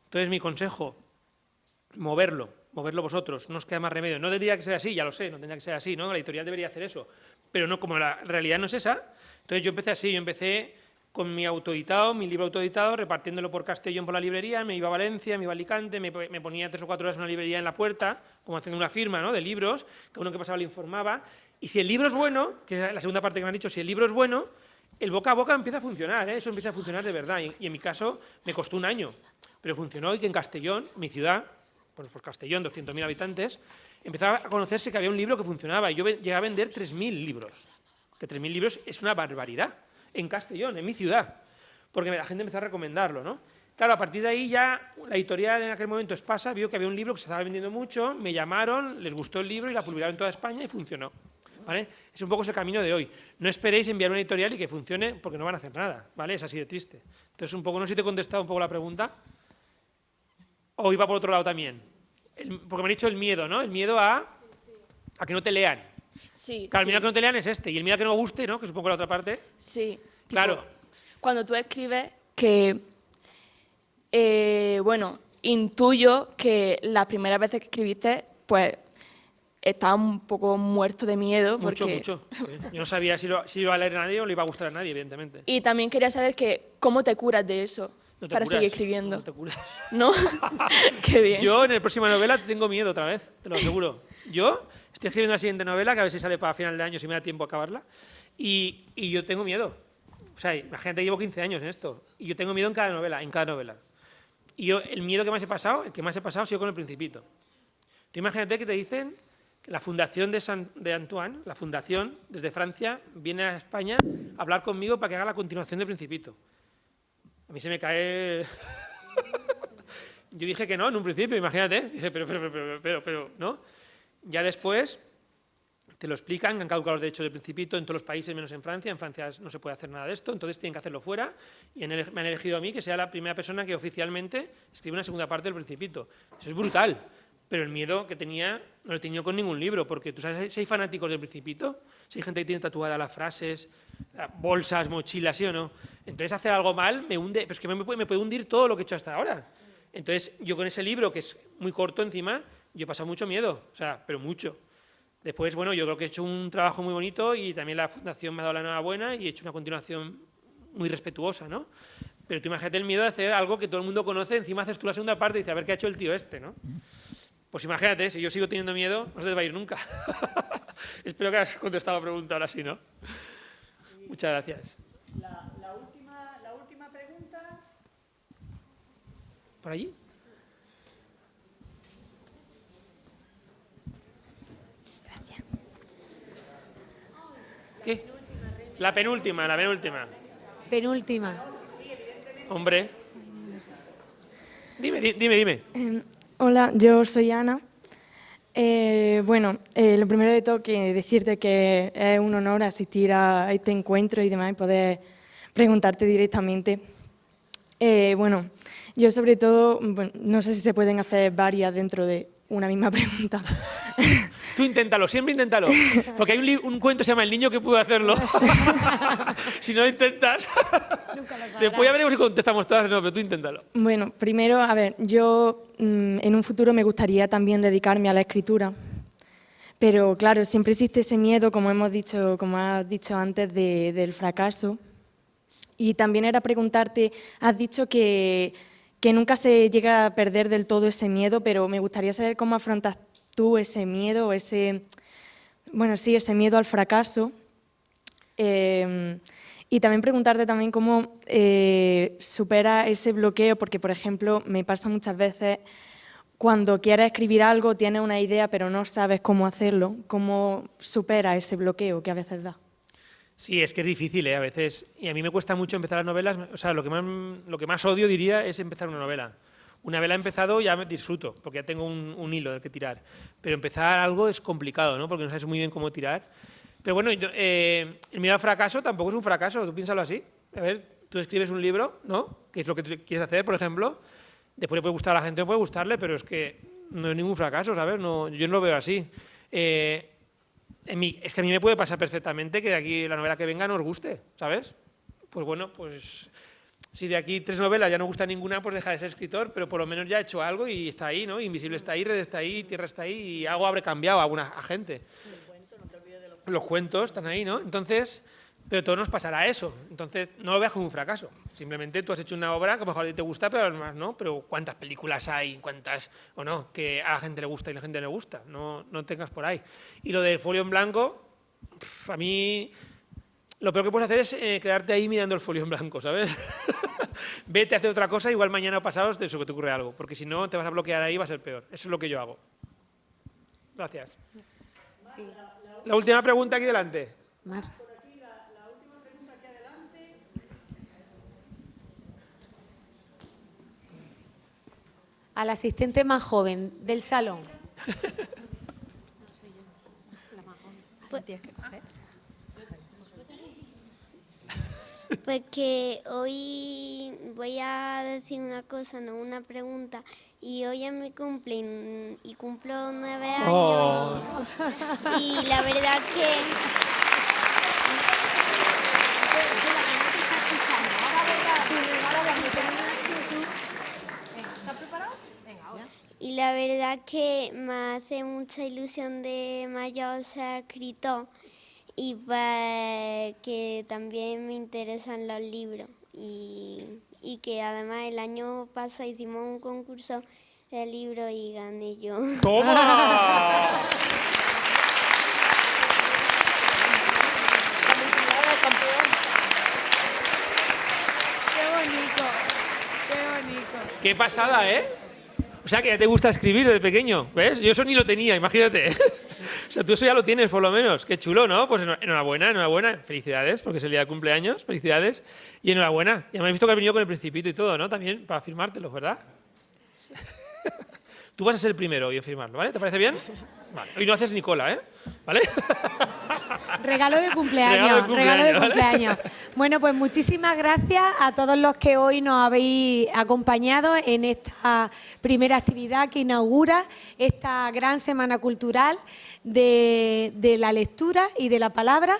Entonces, mi consejo, moverlo vosotros, no os queda más remedio. No tendría que ser así, ya lo sé, no tendría que ser así, ¿no? La editorial debería hacer eso, pero no, como la realidad no es esa, entonces yo empecé así, yo empecé con mi autoeditado, mi libro autoeditado, repartiéndolo por Castellón por la librería, me iba a Valencia, me iba a Alicante, me ponía 3 o 4 horas en una librería en la puerta, como haciendo una firma, ¿no?, de libros, que uno que pasaba le informaba, y si el libro es bueno, que es la segunda parte que me han dicho, si el libro es bueno, el boca a boca empieza a funcionar, ¿eh? Eso empieza a funcionar de verdad, y en mi caso me costó un año, pero funcionó, y que en Castellón, mi ciudad, pues Castellón, 200.000 habitantes, empezaba a conocerse que había un libro que funcionaba, y yo llegué a vender 3.000 libros, que 3.000 libros es una barbaridad, en Castellón, en mi ciudad, porque la gente empezó a recomendarlo, ¿no? Claro, a partir de ahí ya la editorial en aquel momento Espasa vio que había un libro que se estaba vendiendo mucho, me llamaron, les gustó el libro y la publicaron en toda España y funcionó, ¿vale? Es un poco ese camino de hoy. No esperéis enviar una editorial y que funcione porque no van a hacer nada, ¿vale? Es así de triste. Entonces, un poco, no sé si te he contestado un poco la pregunta, o iba por otro lado también. Porque me han dicho el miedo, ¿no? El miedo a que no te lean. Sí. Claro, el sí. miedo a que no te lean es este, y el miedo a que no guste, ¿no?, que supongo la otra parte. Sí. Claro. Tipo, cuando tú escribes que, bueno, intuyo que las primeras veces que escribiste, pues, estaba un poco muerto de miedo. Mucho, porque... mucho. Yo no sabía si lo iba a leer a nadie o le iba a gustar a nadie, evidentemente. Y también quería saber que cómo te curas de eso No te para curas, seguir escribiendo. No te curas. ¿No? Qué bien. Yo en la próxima novela tengo miedo otra vez, te lo aseguro. Yo estoy escribiendo la siguiente novela, que a ver si sale para final de año, si me da tiempo a acabarla, y yo tengo miedo. O sea, imagínate, llevo 15 años en esto, y yo tengo miedo en cada novela, Y yo, el miedo que más he pasado, ha sido con El Principito. Tú imagínate que te dicen que la fundación de Antoine, la fundación, desde Francia, viene a España a hablar conmigo para que haga la continuación de Principito. A mí se me cae... Yo dije que no en un principio, imagínate. Dije, pero, ¿no? Ya después te lo explican, que han calculado los derechos del Principito en todos los países menos en Francia. En Francia no se puede hacer nada de esto, entonces tienen que hacerlo fuera. Y me han elegido a mí que sea la primera persona que oficialmente escribe una segunda parte del Principito. Eso es brutal. Pero el miedo que tenía no lo he tenido con ningún libro, porque tú sabes, si hay fanáticos del Principito, si hay gente que tiene tatuadas las frases, bolsas, mochilas, ¿sí o no? Entonces hacer algo mal me hunde, pero es que me puede hundir todo lo que he hecho hasta ahora. Entonces yo con ese libro, que es muy corto encima, yo he pasado mucho miedo, o sea, pero mucho. Después, bueno, yo creo que he hecho un trabajo muy bonito y también la Fundación me ha dado la enhorabuena y he hecho una continuación muy respetuosa, ¿no? Pero tú imagínate el miedo de hacer algo que todo el mundo conoce, encima haces tú la segunda parte y dices, a ver qué ha hecho el tío este, ¿no? Pues imagínate, si yo sigo teniendo miedo, no se te va a ir nunca. Espero que hayas contestado la pregunta ahora sí, ¿no? Muchas gracias. La última pregunta. ¿Por allí? Gracias. ¿Qué? La penúltima. Penúltima. Hombre. Dime. Hola, yo soy Ana. Bueno, lo primero de todo que decirte que es un honor asistir a este encuentro y demás y poder preguntarte directamente. Bueno, yo sobre todo, bueno, no sé si se pueden hacer varias dentro de una misma pregunta. Tú inténtalo, siempre inténtalo. Porque hay un cuento que se llama El niño que pudo hacerlo. Si no lo intentas, después ya veremos si contestamos todas, no, pero tú inténtalo. Bueno, primero, a ver, yo en un futuro me gustaría también dedicarme a la escritura, pero claro, siempre existe ese miedo, como has dicho antes, del fracaso. Y también era preguntarte, has dicho que que nunca se llega a perder del todo ese miedo, pero me gustaría saber cómo afrontas tú ese miedo, ese miedo al fracaso. Y también preguntarte también cómo supera ese bloqueo, porque, por ejemplo, me pasa muchas veces cuando quieres escribir algo, tienes una idea, pero no sabes cómo hacerlo. ¿Cómo supera ese bloqueo que a veces da? Sí, es que es difícil, a veces. Y a mí me cuesta mucho empezar las novelas. O sea, lo que más odio, diría, es empezar una novela. Una vez la he empezado, ya me disfruto, porque ya tengo un hilo del que tirar. Pero empezar algo es complicado, ¿no? Porque no sabes muy bien cómo tirar. Pero bueno, el miedo al fracaso tampoco es un fracaso, tú piénsalo así. A ver, tú escribes un libro, ¿no? Que es lo que tú quieres hacer, por ejemplo. Después le puede gustar a la gente, no puede gustarle, pero es que no es ningún fracaso, ¿sabes? No, yo no lo veo así. Es que a mí me puede pasar perfectamente que de aquí la novela que venga no os guste, ¿sabes? Pues bueno, pues si de aquí 3 novelas ya no gusta ninguna, pues deja de ser escritor, pero por lo menos ya he hecho algo y está ahí, ¿no? Invisible está ahí, Red está ahí, Tierra está ahí y algo habré cambiado a gente. Los cuentos están ahí, ¿no? Entonces, pero todo nos pasará eso. Entonces, no lo veas como un fracaso. Simplemente tú has hecho una obra que a lo mejor a ti te gusta, pero además no. Pero ¿cuántas películas hay? ¿Cuántas o no? Que a la gente le gusta y a la gente no le gusta. No tengas por ahí. Y lo del folio en blanco, a mí lo peor que puedes hacer es quedarte ahí mirando el folio en blanco, ¿sabes? Vete a hacer otra cosa, igual mañana o pasado te ocurre algo. Porque si no, te vas a bloquear ahí y va a ser peor. Eso es lo que yo hago. Gracias. Sí. La última pregunta aquí delante. Mar. Al asistente más joven del salón. Pues que hoy voy a decir una cosa, no una pregunta. Y hoy es mi cumple y cumplo 9 años. Oh. Y la verdad que... Y la verdad que me hace mucha ilusión de mayor ser escritor y pues que también me interesan los libros y que además el año pasado hicimos un concurso de libros y gané yo. ¡Toma! Qué bonito, qué bonito. ¡Qué pasada, eh! O sea, que ya te gusta escribir desde pequeño, ¿ves? Yo eso ni lo tenía, imagínate. O sea, tú eso ya lo tienes, por lo menos. Qué chulo, ¿no? Pues enhorabuena, enhorabuena. Felicidades, porque es el día de cumpleaños. Felicidades. Y enhorabuena. Ya me has visto que has venido con el Principito y todo, ¿no? También para firmártelo, ¿verdad? Tú vas a ser el primero hoy en firmarlo, ¿vale? ¿Te parece bien? Vale. Hoy no haces Nicola, ¿eh? ¿Vale? Regalo de cumpleaños, regalo de cumpleaños. Bueno, pues muchísimas gracias a todos los que hoy nos habéis acompañado en esta primera actividad que inaugura esta gran semana cultural de la lectura y de la palabra.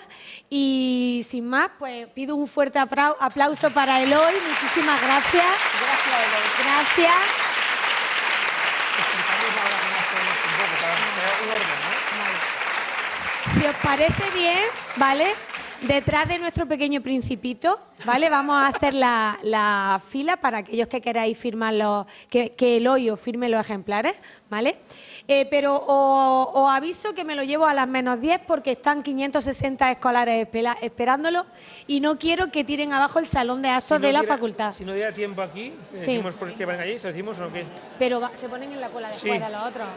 Y sin más, pues pido un fuerte aplauso para Eloy. Muchísimas gracias. Gracias, Eloy. Gracias. Si os parece bien, ¿vale? Detrás de nuestro pequeño Principito, ¿vale? Vamos a hacer la fila para aquellos que queráis firmar que Eloy os firme los ejemplares, ¿vale? Pero os aviso que me lo llevo a las -10 porque están 560 escolares esperándolo y no quiero que tiren abajo el salón de actos de la facultad. Si no diera tiempo aquí, sí. decimos que van allí, ¿se decimos o qué? Pero se ponen en la cola después de los otros.